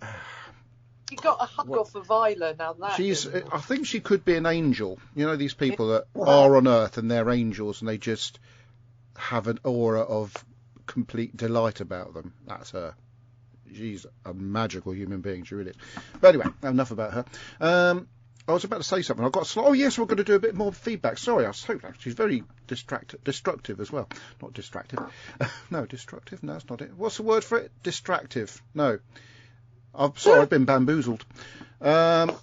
You got a hug off of Vila now. I think she could be an angel. You know, these people that are on Earth and they're angels, and they just have an aura of complete delight about them. That's her. She's a magical human being. She really is. But anyway, enough about her. I was about to say something. I've got oh yes, we're going to do a bit more feedback. Sorry, I was so she's very destructive as well. Not distractive. No, destructive. No, that's not it. What's the word for it? Distractive. No. I'm sorry, I've been bamboozled. So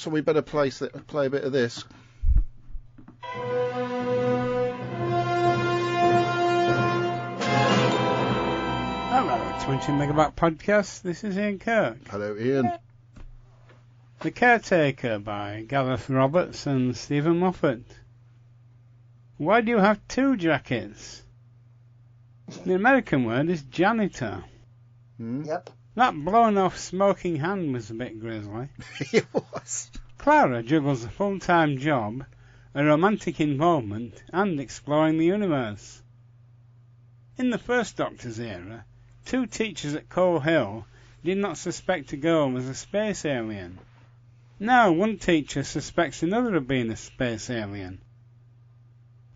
we better play a bit of this. Hello, 20 Megabyte Podcast. This is Ian Kirk. Hello, Ian. The Caretaker by Gareth Roberts and Stephen Moffat. Why do you have two jackets? The American word is janitor. Yep. That blown-off smoking hand was a bit grisly. It was. Clara juggles a full-time job, a romantic involvement, and exploring the universe. In the first Doctor's era, two teachers at Coal Hill did not suspect a girl was a space alien. Now one teacher suspects another of being a space alien.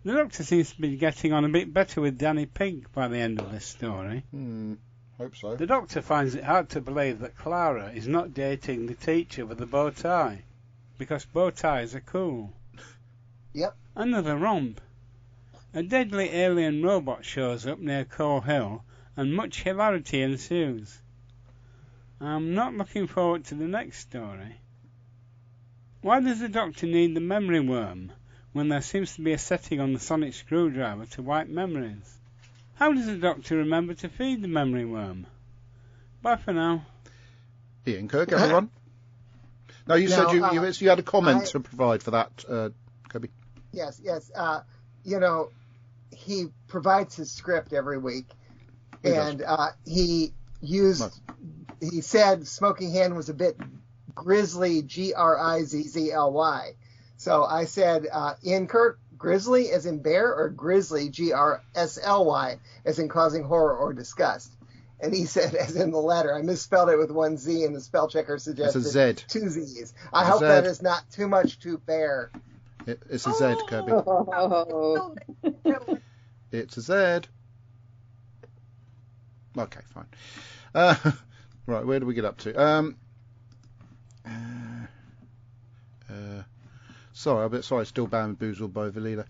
The Doctor seems to be getting on a bit better with Danny Pig by the end of this story. Hope so. The Doctor finds it hard to believe that Clara is not dating the teacher with the bow tie, because bow ties are cool. Yep. Another romp. A deadly alien robot shows up near Coal Hill, and much hilarity ensues. I'm not looking forward to the next story. Why does the Doctor need the memory worm, when there seems to be a setting on the sonic screwdriver to wipe memories? How does the Doctor remember to feed the memory worm? Bye for now. Ian Kirk, everyone. No, you said you had a comment to provide for that, Kirby. Yes. He provides his script every week, and he said Smoking Hand was a bit grisly, Grizzly. So I said, Ian Kirk, grizzly as in bear, or grizzly, Grsly, as in causing horror or disgust? And he said, as in the letter. I misspelled it with one Z, and the spell checker suggested two Z's. I hope that is not too much to bear. It's a Z, Kirby. It's a Z. Okay, fine. Right, where do we get up to? Sorry, still bamboozled by Valila.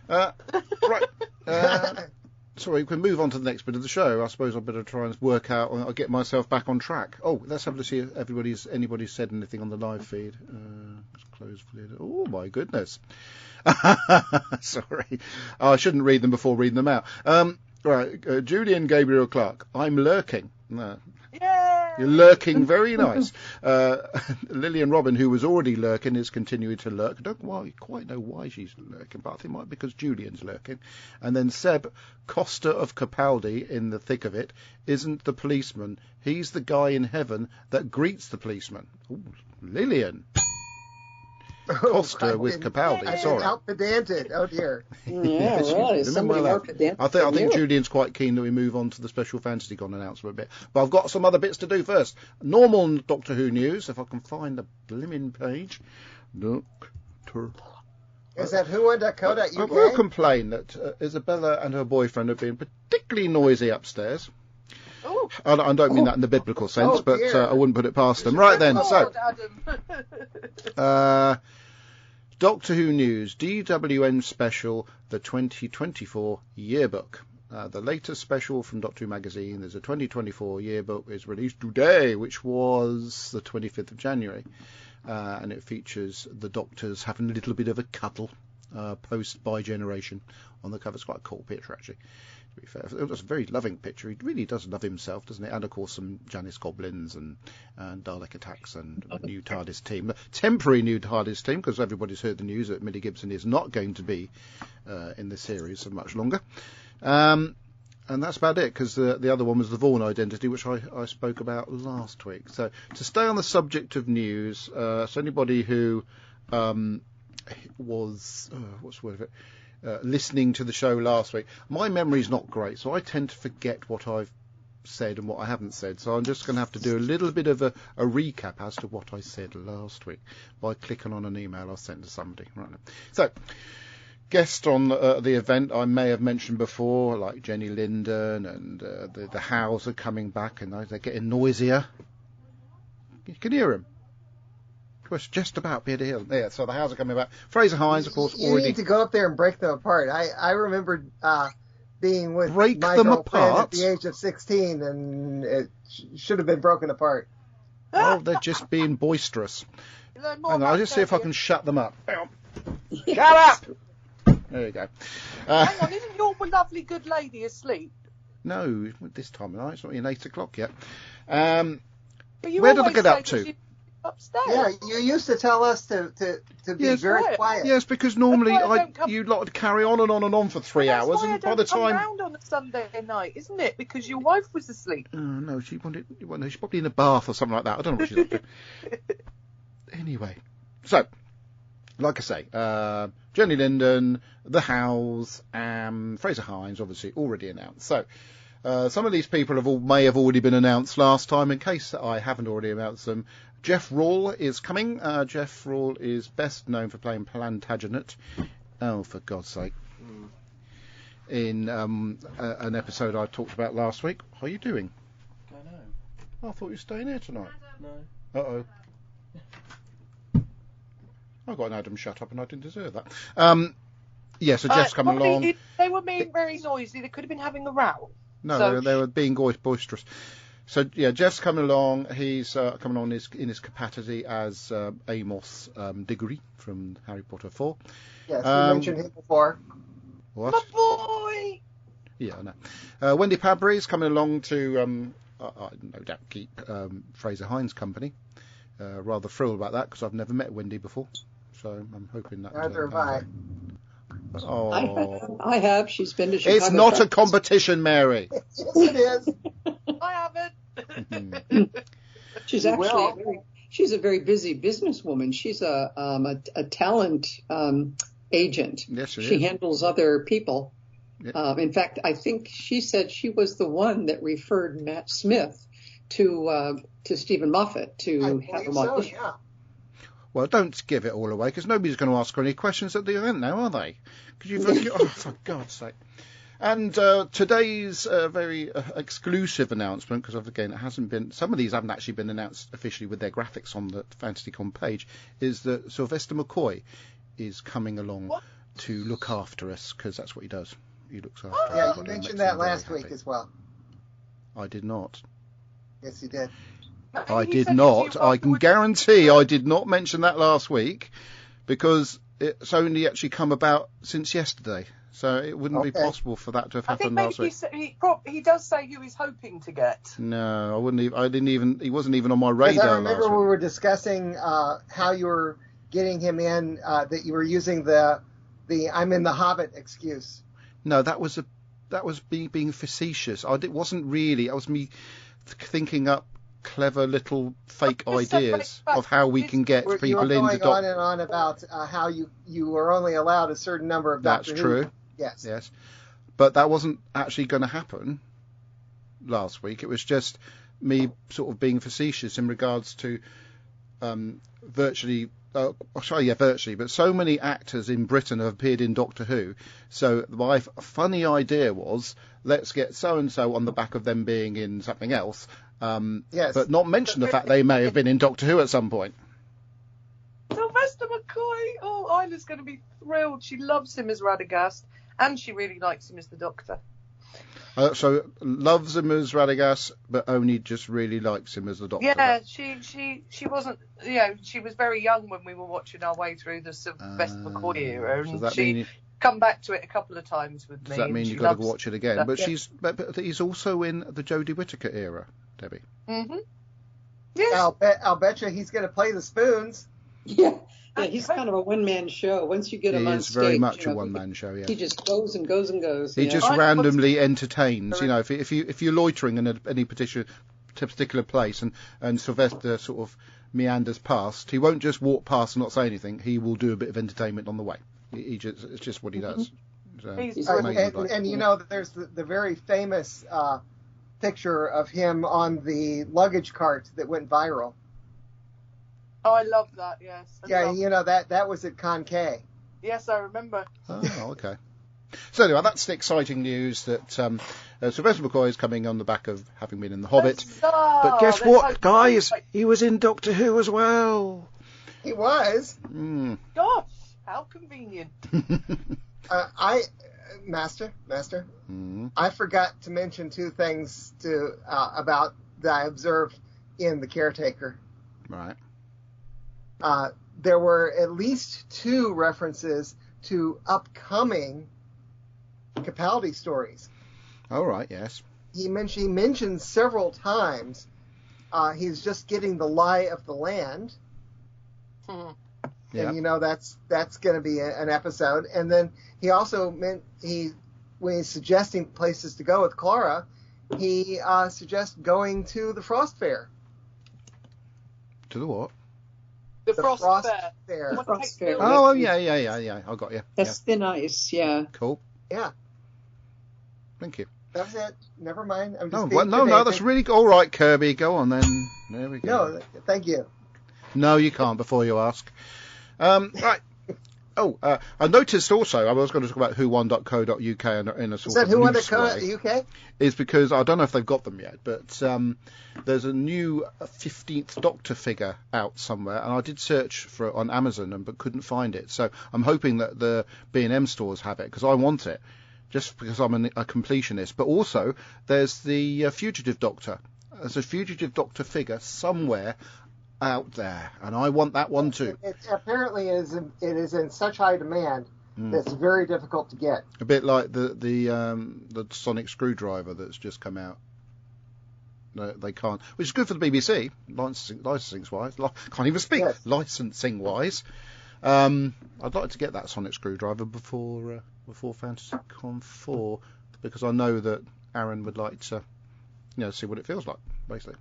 Right. Sorry, we can move on to the next bit of the show. I suppose I better try and work out. I'll get myself back on track. Oh, let's have a see if anybody's said anything on the live feed. Let's close Valila. Oh my goodness. Sorry, I shouldn't read them before reading them out. Right, Julian Gabriel Clark. I'm lurking. No. You're lurking, very nice. Lillian Robin, who was already lurking, is continuing to lurk. I don't quite know why she's lurking, but I think it might be because Julian's lurking. And then Seb Costa of Capaldi, in the thick of it, isn't the policeman. He's the guy in heaven that greets the policeman. Ooh, Lillian. Costa with Capaldi, sorry. Out pedanted. Oh dear. Yeah, right. Somebody more pedantic. I think Julian's quite keen that we move on to the Special Fantasy Con announcement a bit. But I've got some other bits to do first. Normal Doctor Who news, if I can find the blimmin' page. Doctor. Is that who.co.uk? I will complain that Isabella and her boyfriend have been particularly noisy upstairs. Oh. I don't mean that in the biblical sense, but I wouldn't put it past them. Right then, so Doctor Who news, DWN special, the 2024 yearbook. The latest special from Doctor Who magazine. There's a 2024 yearbook is released today, which was the 25th of January, and it features the Doctors having a little bit of a cuddle post by generation on the cover. It's quite a cool picture, actually. To be fair, it was a very loving picture. He really does love himself, doesn't he? And of course some Janice Goblins and Dalek attacks and a new TARDIS team, temporary new TARDIS team, because everybody's heard the news that Millie Gibson is not going to be in the series for much longer. And that's about it, because the other one was the Vaughan identity, which I spoke about last week. So to stay on the subject of news, so anybody who was what's the word of it, listening to the show last week, my memory's not great, so I tend to forget what I've said and what I haven't said. So I'm just going to have to do a little bit of a recap as to what I said last week by clicking on an email I sent to somebody right now. So. Guest on the event I may have mentioned before, like Jenny Linden, and the Howes are coming back, and they're getting noisier. You can hear them. Of course, just about be able to hear them. Yeah, so the Howes are coming back. Fraser Hines, of course, you need to go up there and break them apart. I remember being with break my them girlfriend apart? at the age of 16, and it should have been broken apart. Oh, they're just being boisterous. Hang on, I'll just see if I can shut them up. Hang on. Shut up! There you go. Hang on, isn't your lovely good lady asleep? No, this time of night. It's not even 8 o'clock yet. But you where did I always get up say to? that upstairs. Yeah, you used to tell us to be very quiet. Yes, because normally That's you'd like to carry on and on for 3 That's hours, why and I by the don't come time. round on a Sunday night, isn't it? Because your wife was asleep. Oh, no, she wanted. Well, no, she's probably in a bath or something like that. I don't know what she's up to. Anyway, so like I say, Jenny Linden, the Howes, and Fraser Hines, obviously already announced. So some of these people may have already been announced last time. In case I haven't already announced them, Jeff Rawle is coming. Jeff Rawle is best known for playing Plantagenet. Oh, for God's sake. In an episode I talked about last week. How are you doing? I know. I thought you were staying here tonight. No. Uh-oh. I got an Adam shut up and I didn't deserve that. Yeah, so Jeff's coming along. They were being very noisy. They could have been having a row. No, So- they were being boisterous. So, yeah, Jeff's coming along. He's coming on in his capacity as Amos Diggory from Harry Potter 4. Yes, we mentioned him before. What? My boy! Yeah, I know. Wendy Pabry's coming along to, no doubt, keep Fraser Hines company. Rather thrilled about that, because I've never met Wendy before. So I'm hoping that... Neither have I. Oh. I have. She's been to Chicago. It's not a competition, Mary. Yes, it is. I haven't. She's actually she's a very busy businesswoman. She's a talent agent. Yes, she She is. handles other people. Yeah. In fact, I think she said she was the one that referred Matt Smith to Stephen Moffat to have him audition. Yeah. Well, don't give it all away, because nobody's going to ask her any questions at the event now, are they? Oh, for God's sake. And today's very exclusive announcement, because again, it hasn't been. Some of these haven't actually been announced officially with their graphics on the FantasyCon page. Is that Sylvester McCoy is coming along to look after us, because that's what he does. He looks after us. Yeah, you mentioned that last week as well. I did not. Yes, you did. I did not. I can guarantee I did not mention that last week, because it's only actually come about since yesterday. So it wouldn't be possible for that to have happened last week. He does say who he's hoping to get. No, I wouldn't. I didn't even. He wasn't even on my radar. I remember last we week. were discussing how you were getting him in. That you were using the "I'm in the Hobbit" excuse. No, that was me being facetious. It wasn't really. It was me thinking up clever little fake ideas of how we can get people into Doctor. Going on and on about how you were only allowed a certain number of Doctor Who. That's true. Yes. But that wasn't actually going to happen last week. It was just me sort of being facetious in regards to virtually, but so many actors in Britain have appeared in Doctor Who. So my funny idea was, let's get so-and-so on the back of them being in something else, but not mention the fact they may have been in Doctor Who at some point. Sylvester McCoy! Isla's going to be thrilled. She loves him as Radagast, and she really likes him as the Doctor. So loves him as Radagast, but only just really likes him as the Doctor. Yeah, she wasn't. She was very young when we were watching our way through the Sylvester McCoy era, and she come back to it a couple of times with me. Does that mean you've got to watch it again? But but he's also in the Jodie Whittaker era, Debbie. Mm-hmm. Yes. I'll bet you he's going to play the spoons. Yeah, Yeah, he's kind of a one-man show. Once you get him on stage, he is very much a one-man show. Yeah, he just goes and goes and goes. He just randomly entertains. You know, if you're loitering in any particular place and Sylvester sort of meanders past, he won't just walk past and not say anything. He will do a bit of entertainment on the way. It's just what he does. So, and you know, there's the very famous picture of him on the luggage cart that went viral. Oh, I love that. Yes. You know that was at Con K. Yes, I remember. Oh, okay. So anyway, that's the exciting news that Sylvester McCoy is coming on the back of having been in The Hobbit. But guess what, guys? He was in Doctor Who as well. He was. Gosh, how convenient. Master. I forgot to mention two things about that I observed in The Caretaker. Right. There were at least 2 references to upcoming Capaldi stories. Oh, right, yes. He mentioned several times he's just getting the lie of the land. Yeah. And, you know, that's going to be an episode. And then he also when he's suggesting places to go with Clara, he suggests going to the Frost Fair. To the what? The Frost Fair. The Frost Fair. Oh, yeah. I got you. That's thin ice, yeah. Cool. Yeah. Thank you. That's it. Never mind. I'm just no, that's really good. All right, Kirby, go on then. There we go. No, thank you. No, you can't before you ask. Right. Oh, I noticed also, I was going to talk about whowon.co.uk in a sort of loose way. UK? Is because, I don't know if they've got them yet, but there's a new 15th Doctor figure out somewhere, and I did search for it on Amazon but couldn't find it. So I'm hoping that the B&M stores have it, because I want it, just because I'm a completionist. But also, there's the Fugitive Doctor. There's a Fugitive Doctor figure somewhere out there, and I want that one too. It apparently it is in such high demand that it's very difficult to get. A bit like the sonic screwdriver that's just come out. No, they can't, which is good for the BBC licensing wise. Can't even speak. Yes. Licensing wise, I'd like to get that sonic screwdriver before FantasyCon 4, because I know that Aaron would like to, see what it feels like, basically.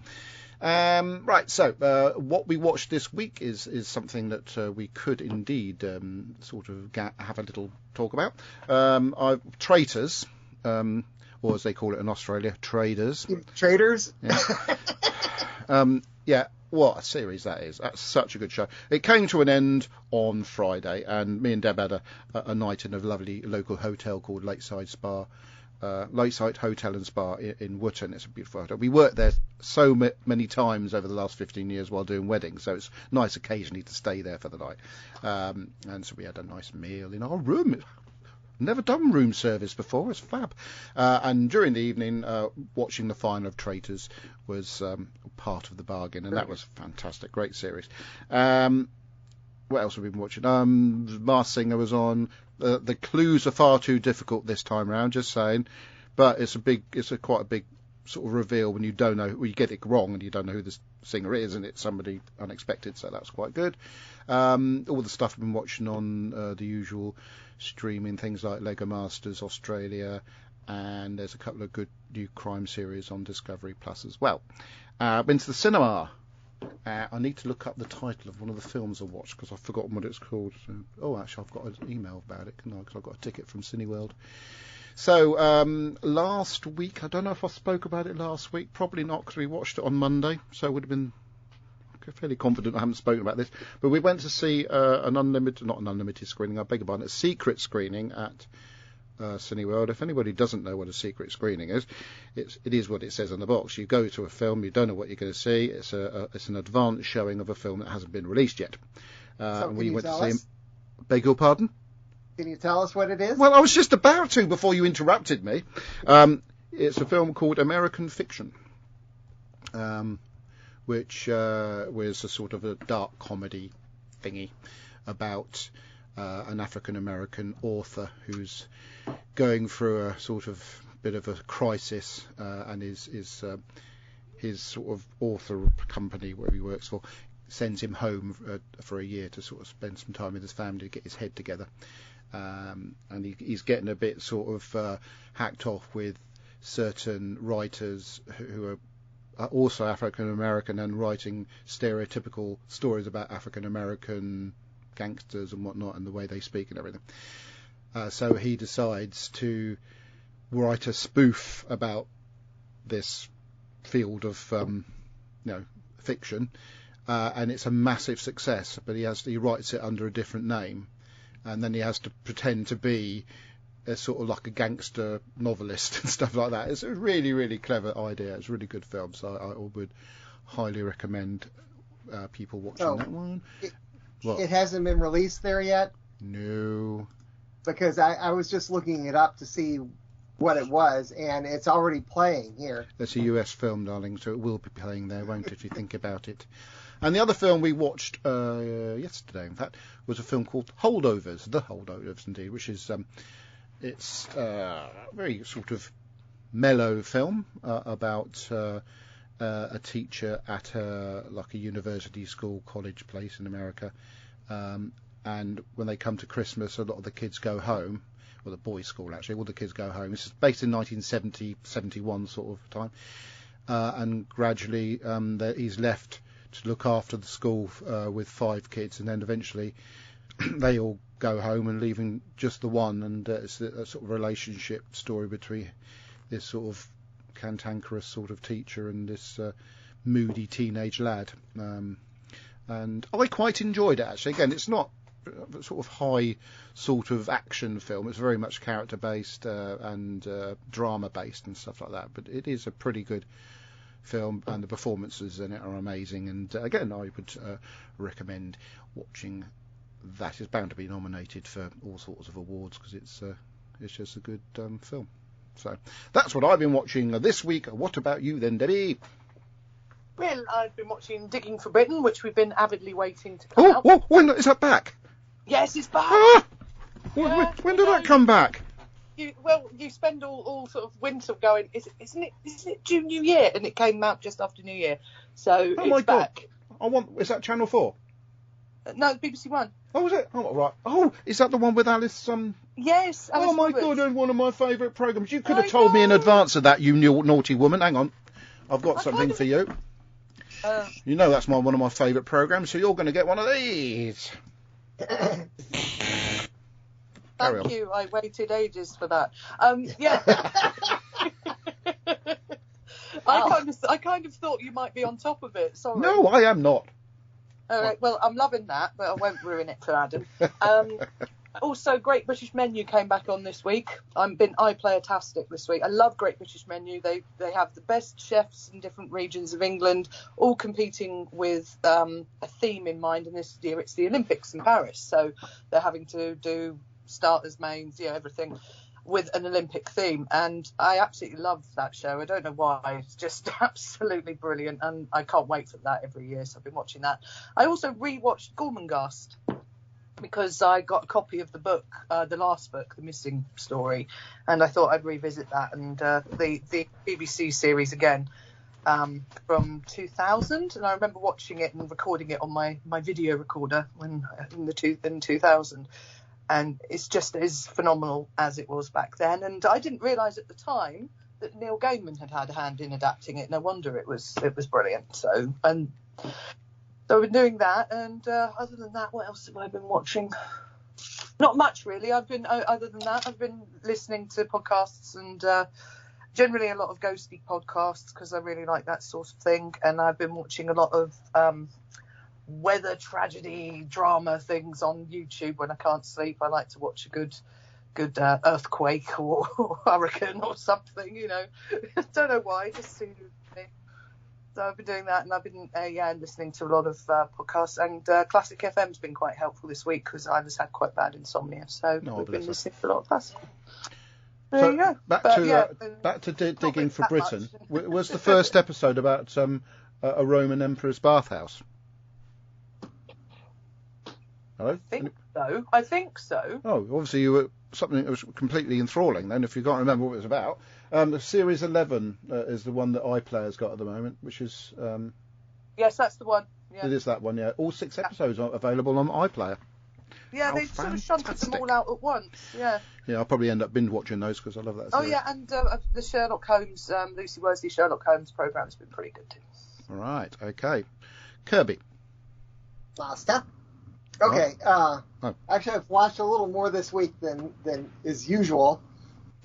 Right, so what we watched this week is something that we could indeed sort of have a little talk about. Traitors, or as they call it in Australia, Traders. Traders? Yeah. Yeah, what a series that is. That's such a good show. It came to an end on Friday, and me and Deb had a night in a lovely local hotel called Lakeside Hotel and Spa in Wootton. It's a beautiful hotel. We worked there so many times over the last 15 years while doing weddings, so it's nice occasionally to stay there for the night. And so we had a nice meal in our room. Never done room service before. It's fab. And during the evening, watching the final of Traitors was part of the bargain, and that was fantastic. Great series. What else have we been watching? Masked Singer was on. The clues are far too difficult this time round, just saying. But it's quite a big sort of reveal when you don't know, when you get it wrong and you don't know who the singer is, and it's somebody unexpected. So that's quite good. All the stuff I've been watching on the usual streaming things like Lego Masters Australia, and there's a couple of good new crime series on Discovery Plus as well. Been to the cinema. I need to look up the title of one of the films I watched because I've forgotten what it's called. Actually, I've got an email about it, because I've got a ticket from Cineworld. So last week, I don't know if I spoke about it last week. Probably not, because we watched it on Monday. So it would have been fairly confident I haven't spoken about this. But we went to see not an unlimited screening, I beg your pardon, a secret screening at Cineworld. If anybody doesn't know what a secret screening is, it is what it says on the box. You go to a film, you don't know what you're going to see. It's an advanced showing of a film that hasn't been released yet. And we went to see him. Beg your pardon? Can you tell us what it is? Well, I was just about to before you interrupted me. It's a film called American Fiction, which was a sort of a dark comedy thingy about an African-American author who's going through a sort of bit of a crisis, and his sort of author company where he works for sends him home for a year to sort of spend some time with his family to get his head together. And he's getting a bit sort of hacked off with certain writers who are also African American and writing stereotypical stories about African American gangsters and whatnot and the way they speak and everything. So he decides to write a spoof about this field of fiction, and it's a massive success. But he writes it under a different name, and then he has to pretend to be a sort of like a gangster novelist and stuff like that. It's a really, really clever idea. It's a really good film, so I would highly recommend people watching that one. It hasn't been released there yet? No. Because I was just looking it up to see what it was, and it's already playing here. It's a US film, darling, so it will be playing there, won't it, if you think about it. And the other film we watched yesterday, in fact, was a film called Holdovers, The Holdovers, indeed, which is it's a very sort of mellow film about a teacher at a university school, college place in America. And when they come to Christmas, a lot of the kids go home. Well, the boys' school, actually. All the kids go home. This is based in 1970, 71 sort of time. And gradually he's left to look after the school with 5 kids. And then eventually they all go home and leaving just the one. And it's a sort of relationship story between this sort of cantankerous sort of teacher and this moody teenage lad. And I quite enjoyed it, actually. Again, it's not a sort of high sort of action film. It's very much character based and drama based and stuff like that. But it is a pretty good film, and the performances in it are amazing. And again, I would recommend watching that. It's bound to be nominated for all sorts of awards because it's just a good film. So that's what I've been watching this week. What about you then, Debbie? Well, I've been watching Digging for Britain, which we've been avidly waiting to come out. Oh, when is that back? Yes, it's back. When did that come back? You spend all sort of winter going, isn't it June New Year? And it came out just after New Year. So it's back. Is that Channel 4? No, BBC One. Oh, is it? Oh, right. Oh, is that the one with Alice? Yes. Alice my Roberts. God, one of my favourite programmes. You could have told me in advance of that, you naughty woman. Hang on. I've got something for you. You know that's one of my favourite programmes, so you're going to get one of these. Thank you. I waited ages for that. Yeah. I kind of thought you might be on top of it. Sorry. No, I am not. All right. Well, I'm loving that, but I won't ruin it for Adam. Also, Great British Menu came back on this week. I've been iPlayer-tastic this week. I love Great British Menu. They have the best chefs in different regions of England, all competing with a theme in mind. And this year it's the Olympics in Paris, so they're having to do starters, mains, everything with an Olympic theme. And I absolutely love that show. I don't know why. It's just absolutely brilliant, and I can't wait for that every year. So I've been watching that. I also rewatched Gormenghast, because I got a copy of the book, the last book, The Missing Story, and I thought I'd revisit that, and the BBC series again from 2000, and I remember watching it and recording it on my video recorder in 2000, and it's just as phenomenal as it was back then. And I didn't realise at the time that Neil Gaiman had a hand in adapting it. No wonder it was brilliant. So I've been doing that, and other than that, what else have I been watching? Not much, really. Other than that, I've been listening to podcasts, and generally a lot of ghosty podcasts, because I really like that sort of thing. And I've been watching a lot of weather, tragedy, drama things on YouTube when I can't sleep. I like to watch a good earthquake or hurricane or something, Don't know why, just suited me. So I've been doing that, and I've been listening to a lot of podcasts, and Classic FM's been quite helpful this week because I just had quite bad insomnia. So we've been listening to a lot of classic. There you go. Back to Digging for Britain. Was the first episode about a Roman emperor's bathhouse? Hello? I think so. Oh, obviously you were something that was completely enthralling then, if you can't remember what it was about. Series 11 is the one that iPlayer's got at the moment, which is... Yes, that's the one. Yeah. It is that one, yeah. All 6 episodes are available on iPlayer. Yeah, they sort of shunted them all out at once. Yeah. Yeah, I'll probably end up binge watching those because I love that series. Oh yeah, and the Sherlock Holmes, Lucy Worsley Sherlock Holmes programme has been pretty good too. All right, okay. Kirby. Master. Okay. Actually, I've watched a little more this week than is usual.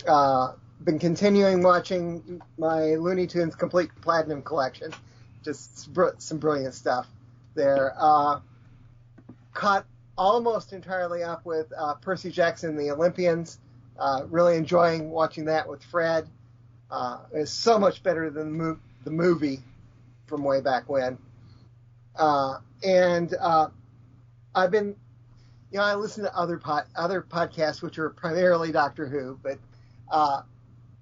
Been continuing watching my Looney Tunes Complete Platinum Collection. Just some brilliant stuff there. Caught almost entirely up with Percy Jackson and the Olympians. Really enjoying watching that with Fred. It's so much better than the movie from way back when. I've been, I listen to other podcasts which are primarily Doctor Who, but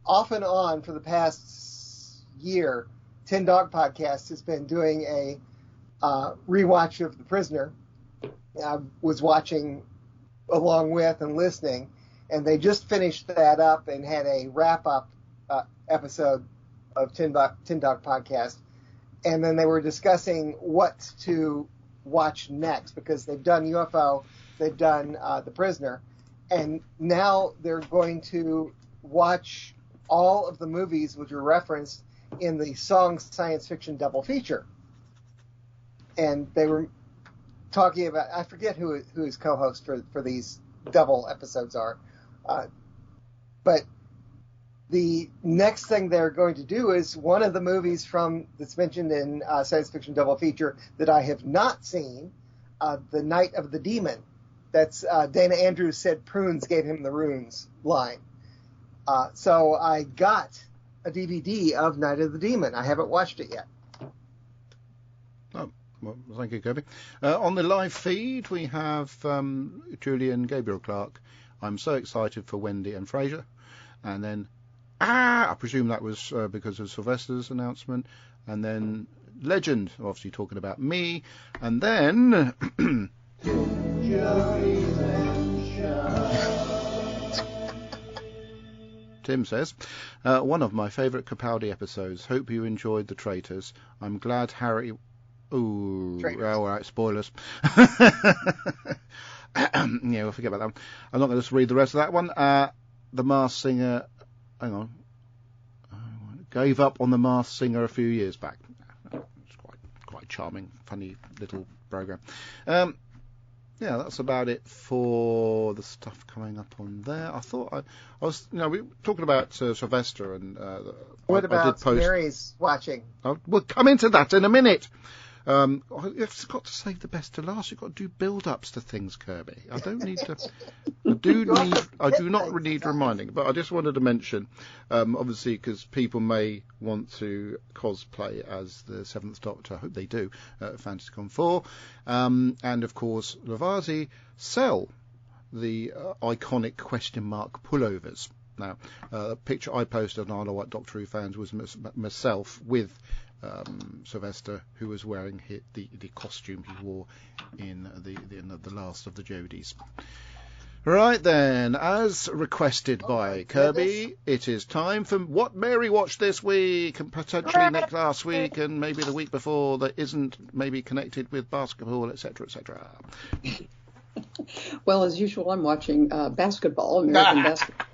off and on for the past year, Tin Dog Podcast has been doing a rewatch of The Prisoner. I was watching along with and listening, and they just finished that up and had a wrap-up episode of Tin Dog Podcast. And then they were discussing what to watch next, because they've done UFO, they've done The Prisoner, and now they're going to watch all of the movies which are referenced in the Song Science Fiction double feature. And they were talking about, I forget who his co-host for these double episodes are, but the next thing they're going to do is one of the movies that's mentioned in Science Fiction Double Feature that I have not seen, The Night of the Demon. That's Dana Andrews said Prunes gave him the runes line. So I got a DVD of Night of the Demon. I haven't watched it yet. Oh, well, thank you, Kirby. On the live feed, we have Julian Gabriel Clark. I'm so excited for Wendy and Fraser. And then I presume that was because of Sylvester's announcement. And then Legend, obviously talking about me. And then Tim says, one of my favourite Capaldi episodes. Hope you enjoyed The Traitors. I'm glad Harry... Ooh, all right, spoilers. Yeah, we'll forget about that one. I'm not going to just read the rest of that one. The Masked Singer... Hang on. Gave up on The Masked Singer a few years back. It's quite charming, funny little programme. Yeah, that's about it for the stuff coming up on there. I thought I was, we were talking about Sylvester and... what about Mary's watching? We'll come into that in a minute. You've got to save the best to last. You've got to do build-ups to things, Kirby. I don't need to... I do not need reminding, but I just wanted to mention, obviously, because people may want to cosplay as the Seventh Doctor. I hope they do, FantasyCon 4. And, of course, Lavazzi sell the iconic question mark pullovers. Now, a picture I posted on Isle of Wight Doctor Who fans was myself with Sylvester, who was wearing the costume he wore in the last of the Jodies. Right then, as requested by Kirby, it is time for what Mary watched this week, and potentially next last week, and maybe the week before that isn't maybe connected with basketball, etc., etc. Well, as usual, I'm watching basketball, American basketball.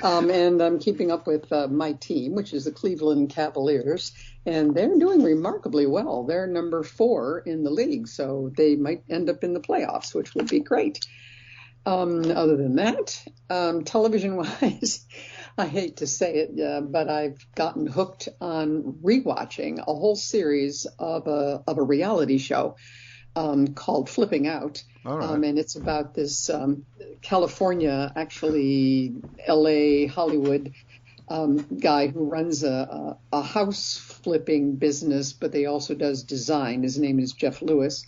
And I'm keeping up with my team, which is the Cleveland Cavaliers, and they're doing remarkably well. They're number 4 in the league, so they might end up in the playoffs, which would be great. Other than that, television-wise, I hate to say it, but I've gotten hooked on rewatching a whole series of a reality show called Flipping Out. All right. And it's about this California, actually LA, Hollywood guy who runs a house flipping business, but he also does design. His name is Jeff Lewis.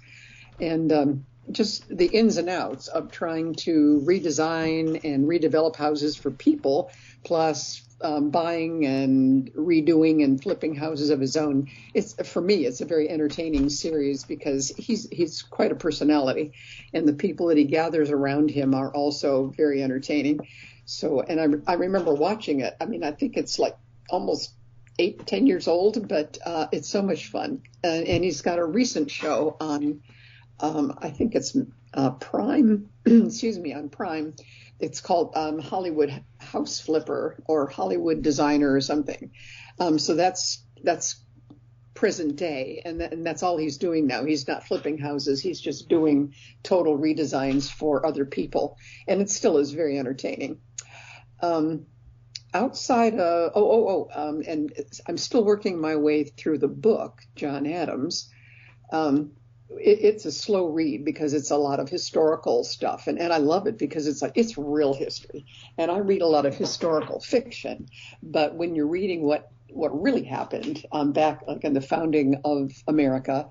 And just the ins and outs of trying to redesign and redevelop houses for people, plus buying and redoing and flipping houses of his own. For me, it's a very entertaining series because he's quite a personality, and the people that he gathers around him are also very entertaining. So, and I remember watching it. I mean, I think it's like almost 10 years old, but it's so much fun. And he's got a recent show on, I think it's Prime, on Prime. It's called Hollywood House Flipper or Hollywood Designer or something. So that's present day, and that's all he's doing now. He's not flipping houses. He's just doing total redesigns for other people, and it still is very entertaining. Outside and I'm still working my way through the book, John Adams. It's a slow read because it's a lot of historical stuff, and I love it because it's real history. And I read a lot of historical fiction, but when you're reading what really happened back like in the founding of America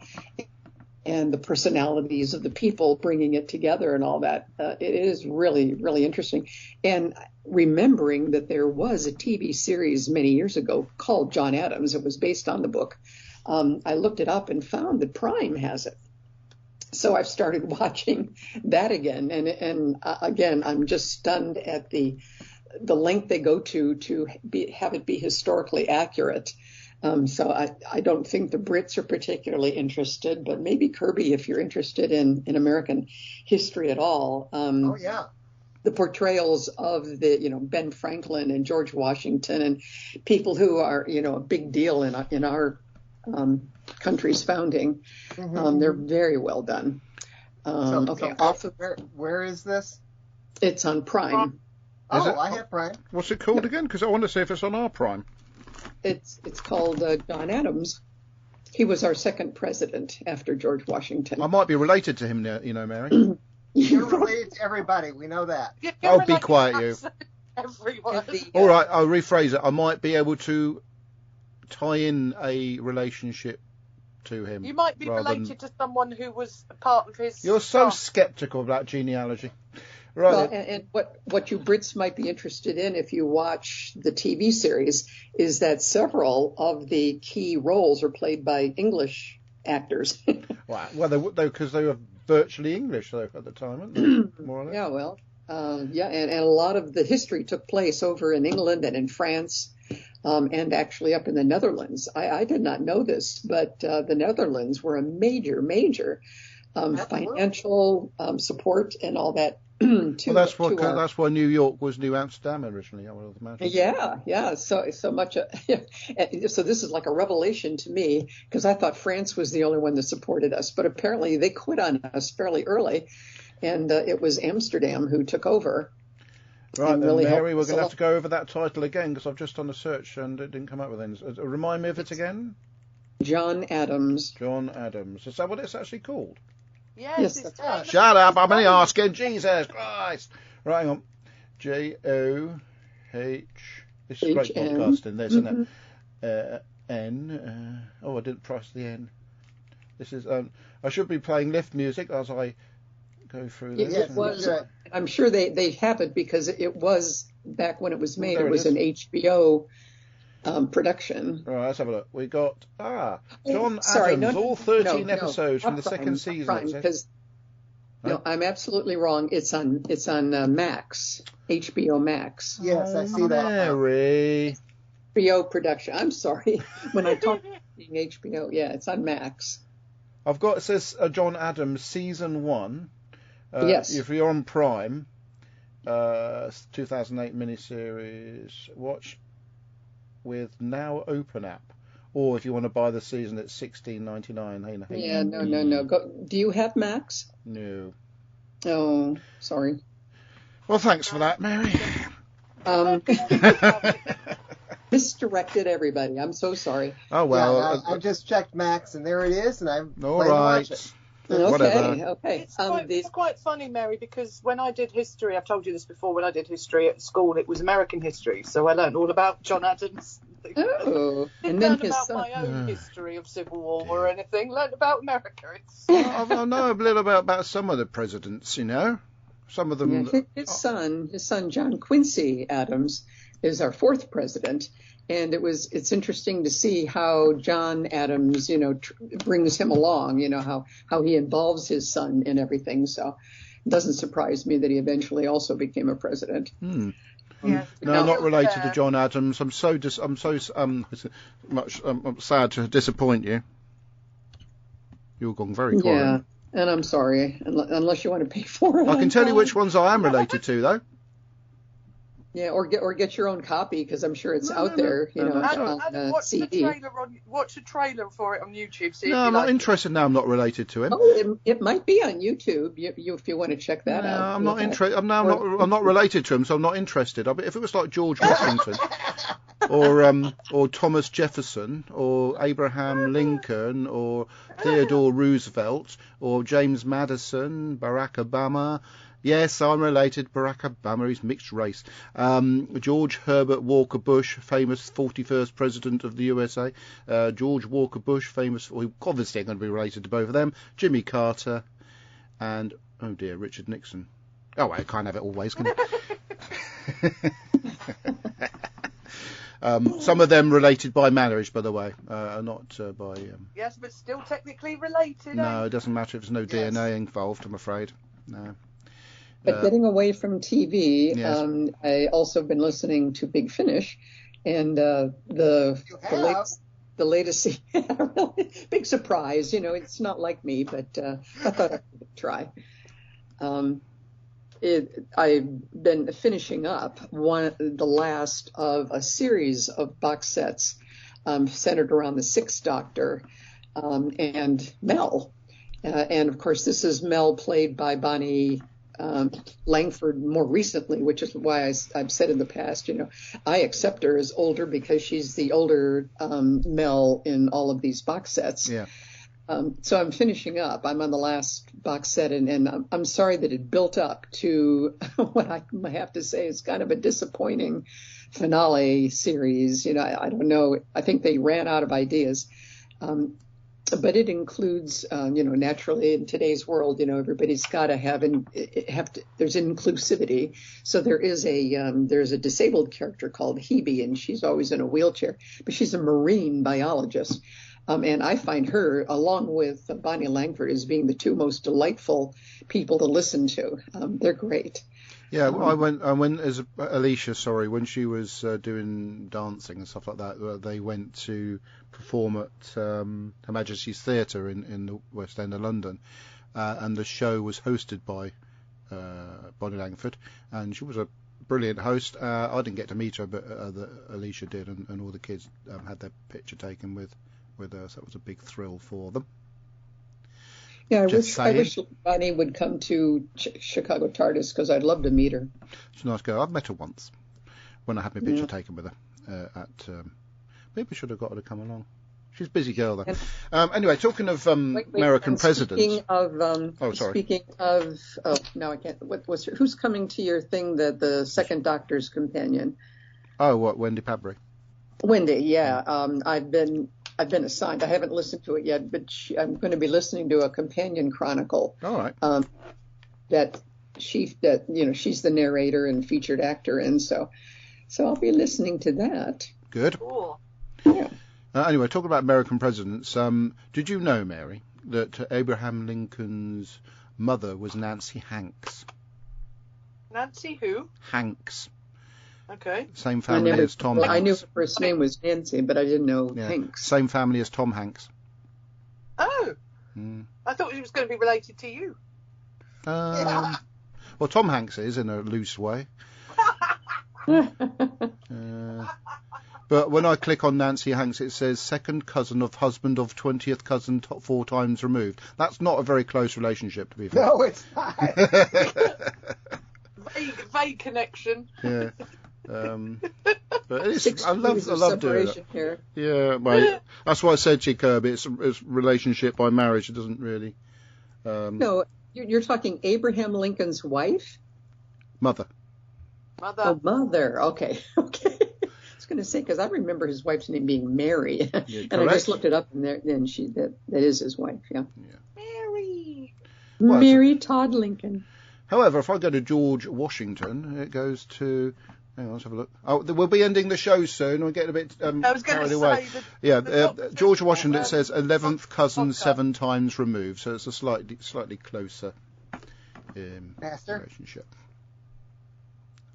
and the personalities of the people bringing it together and all that, it is really, really interesting. And remembering that there was a TV series many years ago called John Adams, it was based on the book. I looked it up and found that Prime has it. So I've started watching that again. And again, I'm just stunned at the length they go to have it be historically accurate. So I don't think the Brits are particularly interested, but maybe Kirby, if you're interested in American history at all. Oh, yeah. The portrayals of Ben Franklin and George Washington and people who are, a big deal in our country's founding. Mm-hmm. They're very well done. Where is this? It's on Prime. I have Prime. What's it called again? Because I want to see if it's on our Prime. It's called John Adams. He was our second president after George Washington. I might be related to him, Mary. You're related to everybody. We know that. Oh, be quiet, you. Everyone. All right, I'll rephrase it. I might be able to tie in a relationship to him. You might be related to someone who was a part of his... You're so sceptical about genealogy. Right. Well, and what you Brits might be interested in if you watch the TV series is that several of the key roles are played by English actors. Wow. Well, because they were virtually English though at the time, weren't they? More or less. Yeah, well, and a lot of the history took place over in England and in France, and actually up in the Netherlands. I did not know this, but the Netherlands were a major financial support and all that. That's why New York was New Amsterdam originally, I would imagine. Yeah. So much. So this is like a revelation to me because I thought France was the only one that supported us, but apparently they quit on us fairly early, and it was Amsterdam who took over. Right, then, Mary, we're going to have to go over that title again because I've just done a search and it didn't come up with anything. Remind me of it again. John Adams. John Adams. Is that what it's actually called? Yes, it's Shut up, I'm only asking. Jesus Christ. Right, hang on. J-O-H. This is great podcasting, this, isn't it? N. I didn't press the N. This is, I should be playing lift music as I go through this. It was, I'm sure they have it because it was, back when it was made, it was an HBO production. Right, let's have a look. We got John Adams, all 13 episodes from the second season. No, I'm absolutely wrong. It's on Max, HBO Max. Yes, I see that. Mary. HBO production. I'm sorry. When I talk about being HBO, it's on Max. I've got, it says John Adams season 1. Yes. If you're on Prime, 2008 miniseries, watch with Now Open app, or if you want to buy the season, it's $16.99. Yeah, no. Do you have Max? No. Oh, sorry. Well, thanks for that, Mary. Misdirected everybody. I'm so sorry. Oh well. Yeah, I just checked Max, and there it is, and I'm all right. Okay. It's quite funny, Mary, because when I did history, I've told you this before, when I did history at school, it was American history, so I learned all about John Adams. Oh, Didn't learn about my own history of Civil War or anything, learned about America. I know a little bit about some of the presidents, Some of them. Yeah, his son, John Quincy Adams, is our fourth president. And it's interesting to see how John Adams, brings him along, how he involves his son in everything. So it doesn't surprise me that he eventually also became a president. Yeah. No, I'm not related to John Adams. I'm so sad to disappoint you. You're gone very quiet. Yeah, and I'm sorry, unless you want to pay for it. I can tell you which ones I am related to, though. Yeah, or get your own copy, because I'm sure it's out there. Adam, watch CD. Watch a trailer for it on YouTube. See no, I'm not interested now. I'm not related to him. Oh, it might be on YouTube. If you want to check that out. I'm not interested. I'm not related to him, so I'm not interested. If it was like George Washington, or Thomas Jefferson, or Abraham Lincoln, or Theodore Roosevelt, or James Madison, Barack Obama. Yes, I'm related. Barack Obama, he's mixed race. George Herbert Walker Bush, famous 41st president of the USA. George Walker Bush, famous. Well, obviously, I'm going to be related to both of them. Jimmy Carter, and oh dear, Richard Nixon. Oh, I can't have it always, can I? Some of them related by marriage, by the way, not by. Yes, but still technically related. No, it doesn't matter if there's no DNA involved. I'm afraid. No. But getting away from TV, yes. I also been listening to Big Finish, and the latest big surprise. It's not like me, but I thought I'd try. I've been finishing up the last of a series of box sets centered around the Sixth Doctor and Mel, and of course this is Mel played by Bonnie Langford more recently, which is why I've said in the past, I accept her as older because she's the older Mel in all of these box sets. Yeah. So I'm finishing up. I'm on the last box set, and I'm sorry that it built up to what I have to say is kind of a disappointing finale series. I don't know. I think they ran out of ideas. But it includes, naturally in today's world, everybody's got to there's inclusivity. So there's a disabled character called Hebe, and she's always in a wheelchair, but she's a marine biologist. And I find her, along with Bonnie Langford, as being the two most delightful people to listen to. They're great. Yeah, I went as Alicia. Sorry, when she was doing dancing and stuff like that, they went to perform at Her Majesty's Theatre in the West End of London, and the show was hosted by Bonnie Langford, and she was a brilliant host. I didn't get to meet her, but Alicia did, and all the kids had their picture taken with her, so it was a big thrill for them. Yeah, I wish Bonnie would come to Chicago TARDIS, because I'd love to meet her. She's a nice girl. I've met her once when I had my picture taken with her maybe I should have got her to come along. She's a busy girl, though. Anyway, talking of American presidents. Speaking of, no, I can't. Who's coming to your thing? The second Doctor's companion. Oh, what? Wendy Padbury. Wendy, yeah. I've been assigned. I haven't listened to it yet, but I'm going to be listening to a companion chronicle. All right. That she's the narrator and featured actor in. So I'll be listening to that. Good. Cool. Yeah. Anyway, talking about American presidents, did you know, Mary, that Abraham Lincoln's mother was Nancy Hanks? Nancy who? Hanks. Okay. Same family as Tom Hanks. I knew her first name was Nancy, but I didn't know Hanks. Same family as Tom Hanks. Oh. I thought she was going to be related to you. Well, Tom Hanks is, in a loose way. But when I click on Nancy Hanks, it says second cousin of husband of 20th cousin 4 times removed. That's not a very close relationship, to be fair. No, it's not. vague connection. Yeah. But it's, I love doing it. Here. Yeah, mate. That's why I said to you, Kirby, it's relationship by marriage. It doesn't really. No, you're talking Abraham Lincoln's wife? Mother. Oh, mother. Okay. I was going to say, because I remember his wife's name being Mary, and I just looked it up, and that is his wife. Yeah. Mary. Well, Mary Todd Lincoln. However, if I go to George Washington, it goes to. Hang on, let's have a look. Oh, we'll be ending the show soon. We're getting a bit carried away. George Washington, it says 11th cousin 7 times removed, so it's a slightly closer relationship.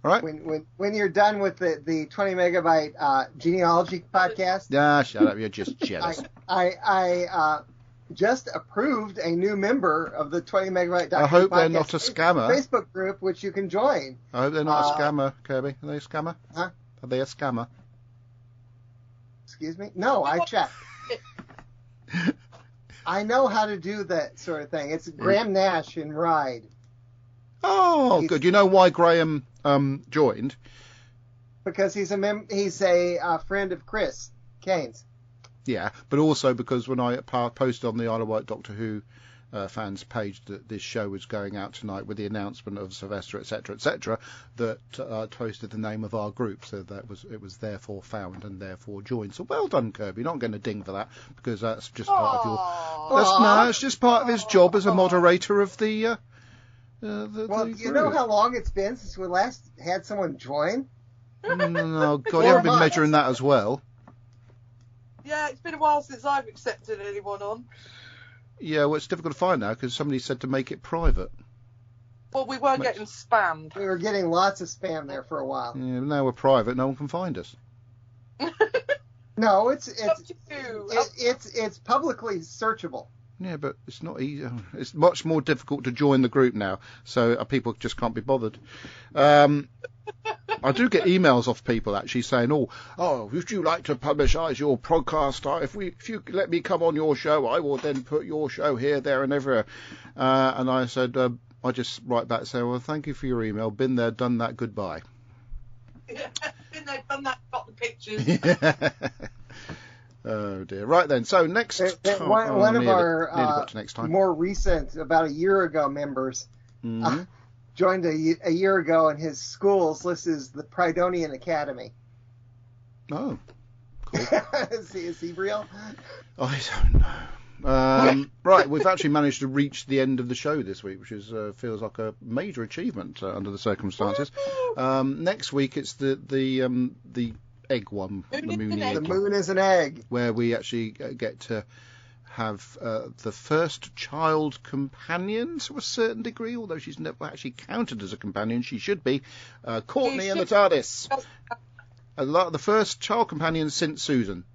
All right. When you're done with the 20 megabyte genealogy podcast. Shut up! You're just jealous. I just approved a new member of the 20 megabyte. I hope they're not a scammer. Facebook group, which you can join. I hope they're not a scammer, Kirby. Are they a scammer? Huh? Are they a scammer? Excuse me? No, I checked. I know how to do that sort of thing. It's Graham Nash in Ride. Oh, good. You know why Graham joined? Because he's a friend of Chris Kane's. Yeah, but also because when I posted on the Isle of Wight Doctor Who fans page that this show was going out tonight with the announcement of Sylvester, etc., that I posted the name of our group, so that it was therefore found and therefore joined. So well done, Kirby. Not going to ding for that because that's just part of your. It's just part of his job as a moderator of the. Well, you know how long it's been since we last had someone join? No, God, you haven't been measuring that as well. Yeah, it's been a while since I've accepted anyone on. Yeah, well, it's difficult to find now because somebody said to make it private. Well, we were getting spammed. We were getting lots of spam there for a while. Yeah, now we're private. No one can find us. No, it's publicly searchable. Yeah, but it's not easy. It's much more difficult to join the group now, so people just can't be bothered. I do get emails off people actually saying, "Oh, would you like to publicise your podcast? If you let me come on your show, I will then put your show here, there, and everywhere." And I said, I just write back and say, "Well, thank you for your email. Been there, done that. Goodbye." Yeah, been there, done that. Got the pictures. Oh dear. Right then. So next time, one of our more recent, about a year ago, members. Mm-hmm. Joined a year ago, and his school's list is the Pridonian Academy. Oh, cool. Is he real? I don't know. Right, we've actually managed to reach the end of the show this week, which feels like a major achievement under the circumstances. Next week it's the egg one, the moon egg. The moon is an egg, where we actually get to have the first child companion to a certain degree, although she's never actually counted as a companion. She should be. Courtney and the TARDIS. The first child companion since Susan.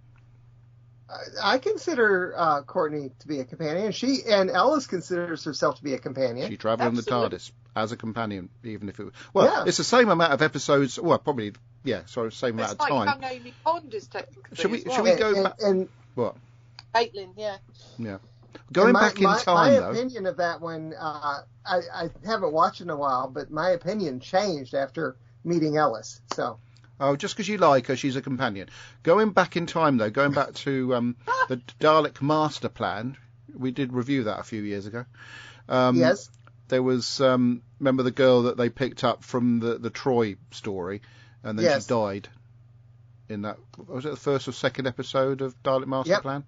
I consider Courtney to be a companion. And Ellis considers herself to be a companion. She travelled in the TARDIS as a companion, even if it was... Well, yeah. It's the same amount of episodes... Well, probably, yeah, sorry, same amount of time. It's like how Amy Pond is technically Should we go back... What? Caitlin, yeah. Yeah. Going back in time, though... My opinion of that one, I haven't watched in a while, but my opinion changed after meeting Ellis, so... Oh, just because you like her, she's a companion. Going back in time, though, going back to the Dalek Master Plan, we did review that a few years ago. Yes. There was, remember the girl that they picked up from the Troy story, and then she died in that, was it the first or second episode of Dalek Master Plan?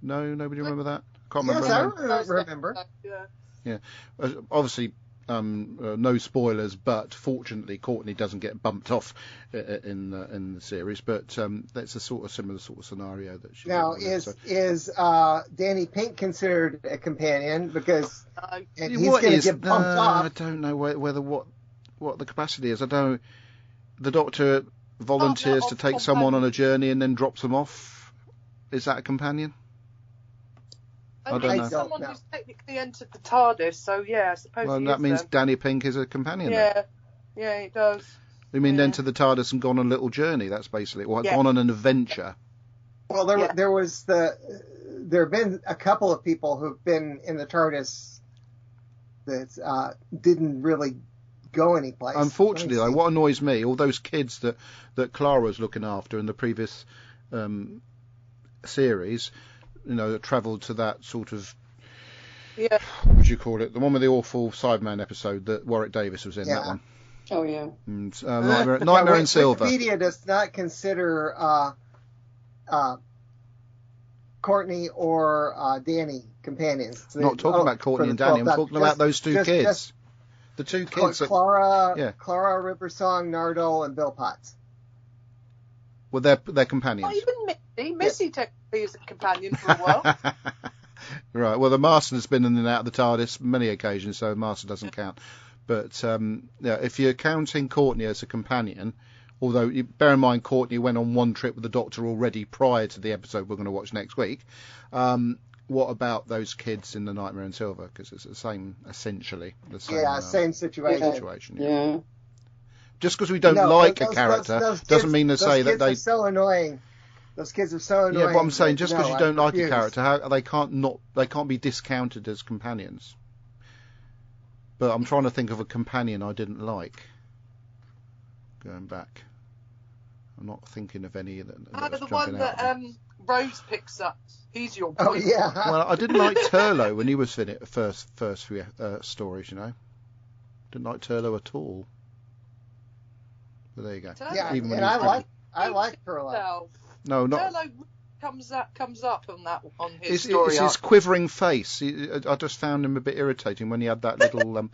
No, nobody remember that? Can't remember. Yes, I remember. Yeah. Obviously, no spoilers, but fortunately Courtney doesn't get bumped off in the series. But that's a similar sort of scenario that she. Now, is Danny Pink considered a companion because he's going to get bumped off? I don't know whether what the capacity is. I don't. The Doctor volunteers to take someone on a journey and then drops them off. Is that a companion? I don't know. Someone who's technically entered the TARDIS, so yeah, I suppose. Well, that means Danny Pink is a companion. Yeah, it does. You mean entered the TARDIS and gone on a little journey? That's basically gone on an adventure. Well, there have been a couple of people who've been in the TARDIS that didn't really go anyplace. Unfortunately, though, what annoys me, all those kids that Clara was looking after in the previous series, that travelled to that sort of, what would you call it? The one with the awful Cyberman episode that Warwick Davis was in, that one. Oh, yeah. And, Nightmare in Silver. Wikipedia does not consider Courtney or Danny companions. I'm not talking about Courtney and Danny, I'm talking about those two kids. The two kids. Clara Riversong, Nardole, and Bill Potts. Well, they're companions. Not even Missy. Missy technically is a companion for a while. Right. Well, the Master has been in and out of the TARDIS many occasions, so the Master doesn't count. But if you're counting Courtney as a companion, although bear in mind Courtney went on one trip with the Doctor already prior to the episode we're going to watch next week. What about those kids in The Nightmare in Silver? Because it's the same, essentially. The same, same situation. Yeah. Just because we don't like a character doesn't mean to say that they... Those kids are so annoying. Those kids are so annoying. Yeah, but I'm saying just because you don't like a character, they can't be discounted as companions. But I'm trying to think of a companion I didn't like. Going back, I'm not thinking of any that the one that Rose picks up. He's your boy. Oh yeah. Well, I didn't like Turlo when he was in it. First few stories, didn't like Turlo at all. But there you go. Yeah, even and I like Turlo. No, not. Turlo comes up on his story. It's his quivering face. I just found him a bit irritating when he had that little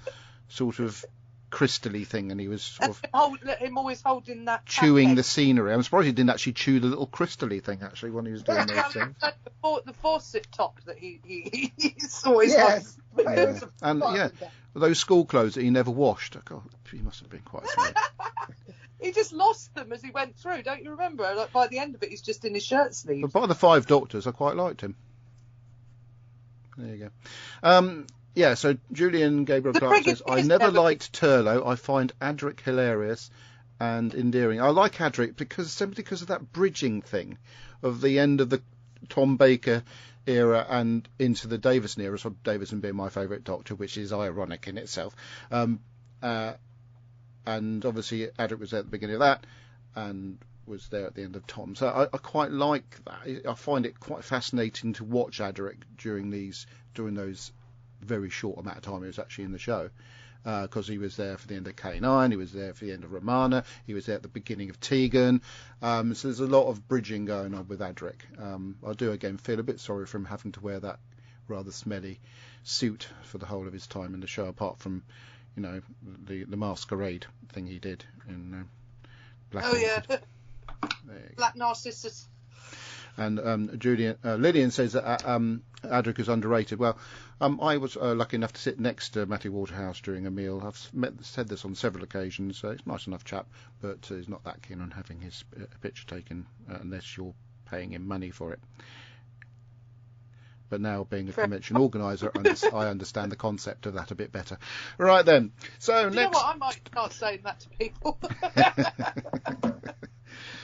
sort of crystally thing, and he was sort of him always holding that chewing the scenery. I'm surprised he didn't actually chew the little crystally thing actually when he was doing those things. The faucet top that he's always and those school clothes that he never washed. God, he must have been quite smart. He just lost them as he went through, don't you remember? Like by the end of it, he's just in his shirt sleeves. But by the 5 Doctors, I quite liked him. There you go. So Julian Gabriel Clark says, I never liked Turlo. I find Adric hilarious and endearing. I like Adric simply because of that bridging thing of the end of the Tom Baker era and into the Davison era, so Davison being my favourite Doctor, which is ironic in itself. And obviously Adric was there at the beginning of that and was there at the end of Tom. So I quite like that. I find it quite fascinating to watch Adric during those very short amount of time he was actually in the show. Because he was there for the end of K9, he was there for the end of Romana, he was there at the beginning of Tegan. So there's a lot of bridging going on with Adric. I do again feel a bit sorry for him having to wear that rather smelly suit for the whole of his time in the show, apart from the masquerade thing he did in Black Orchid. Black Narcissus. And Lillian says that Adric is underrated. Well, I was lucky enough to sit next to Matthew Waterhouse during a meal. I've said this on several occasions. He's a nice enough chap, but he's not that keen on having his picture taken unless you're paying him money for it. But now, being a convention organiser, I understand the concept of that a bit better. Right then. So next. You know what? I might start saying that to people.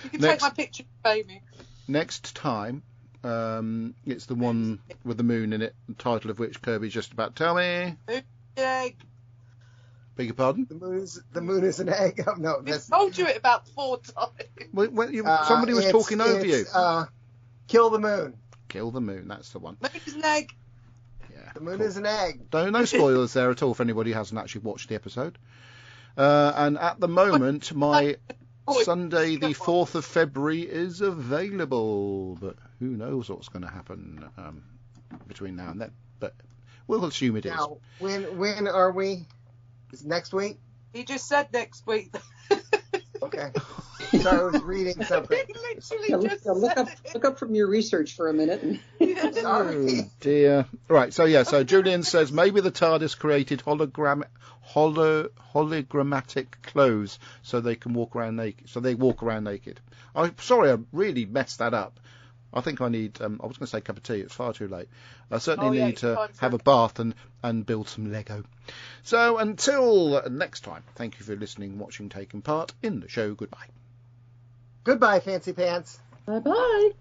You can take my picture and pay me. Next time, it's the one with the moon in it, the title of which Kirby's just about to tell me. Egg. Beg your pardon? The moon is an egg. Oh, no, I told you it about 4 times. Somebody was talking over you. Kill the moon. Kill the moon, that's the one. Moon is an egg. Yeah, the moon is an egg. No spoilers there at all for anybody who hasn't actually watched the episode. And at the moment, my Sunday the 4th of February is available, but who knows what's going to happen between now and then. But we'll assume it is. Now, when are we? Is it next week? He just said next week. Okay. So I was reading something. Look up from your research for a minute. Oh dear. Right. So Julian says maybe the TARDIS created hologrammatic clothes so they can walk around naked. So they walk around naked. I'm sorry, I really messed that up. I think I need. I was going to say a cup of tea. It's far too late. I certainly need to have a bath and build some Lego. So until next time, thank you for listening, watching, taking part in the show. Goodbye. Goodbye, Fancy Pants. Bye-bye.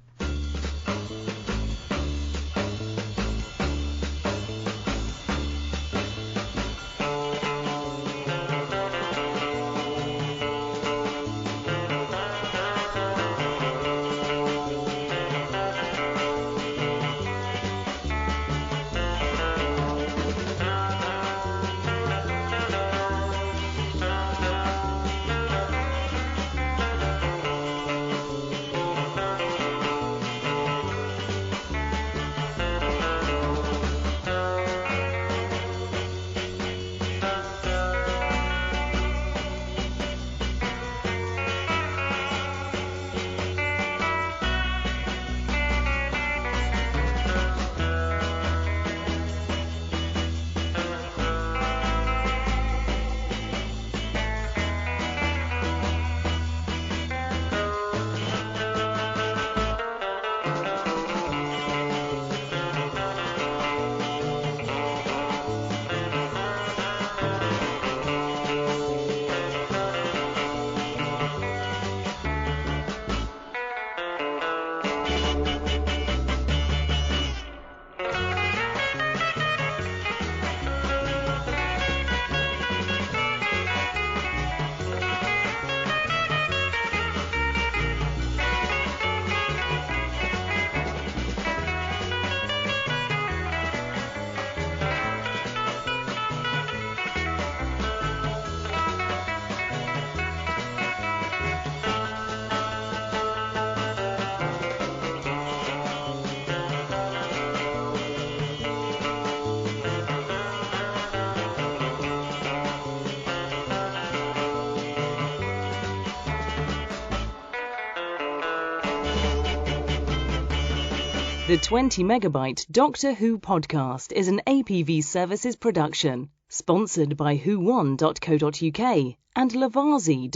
The 20 megabyte Doctor Who podcast is an APV Services production, sponsored by who1.co.uk and lavazi.co.uk.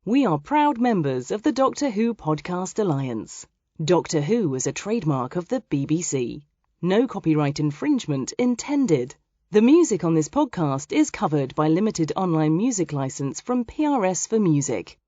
We are proud members of the Doctor Who Podcast Alliance. Doctor Who is a trademark of the BBC. No copyright infringement intended. The music on this podcast is covered by limited online music license from PRS for Music.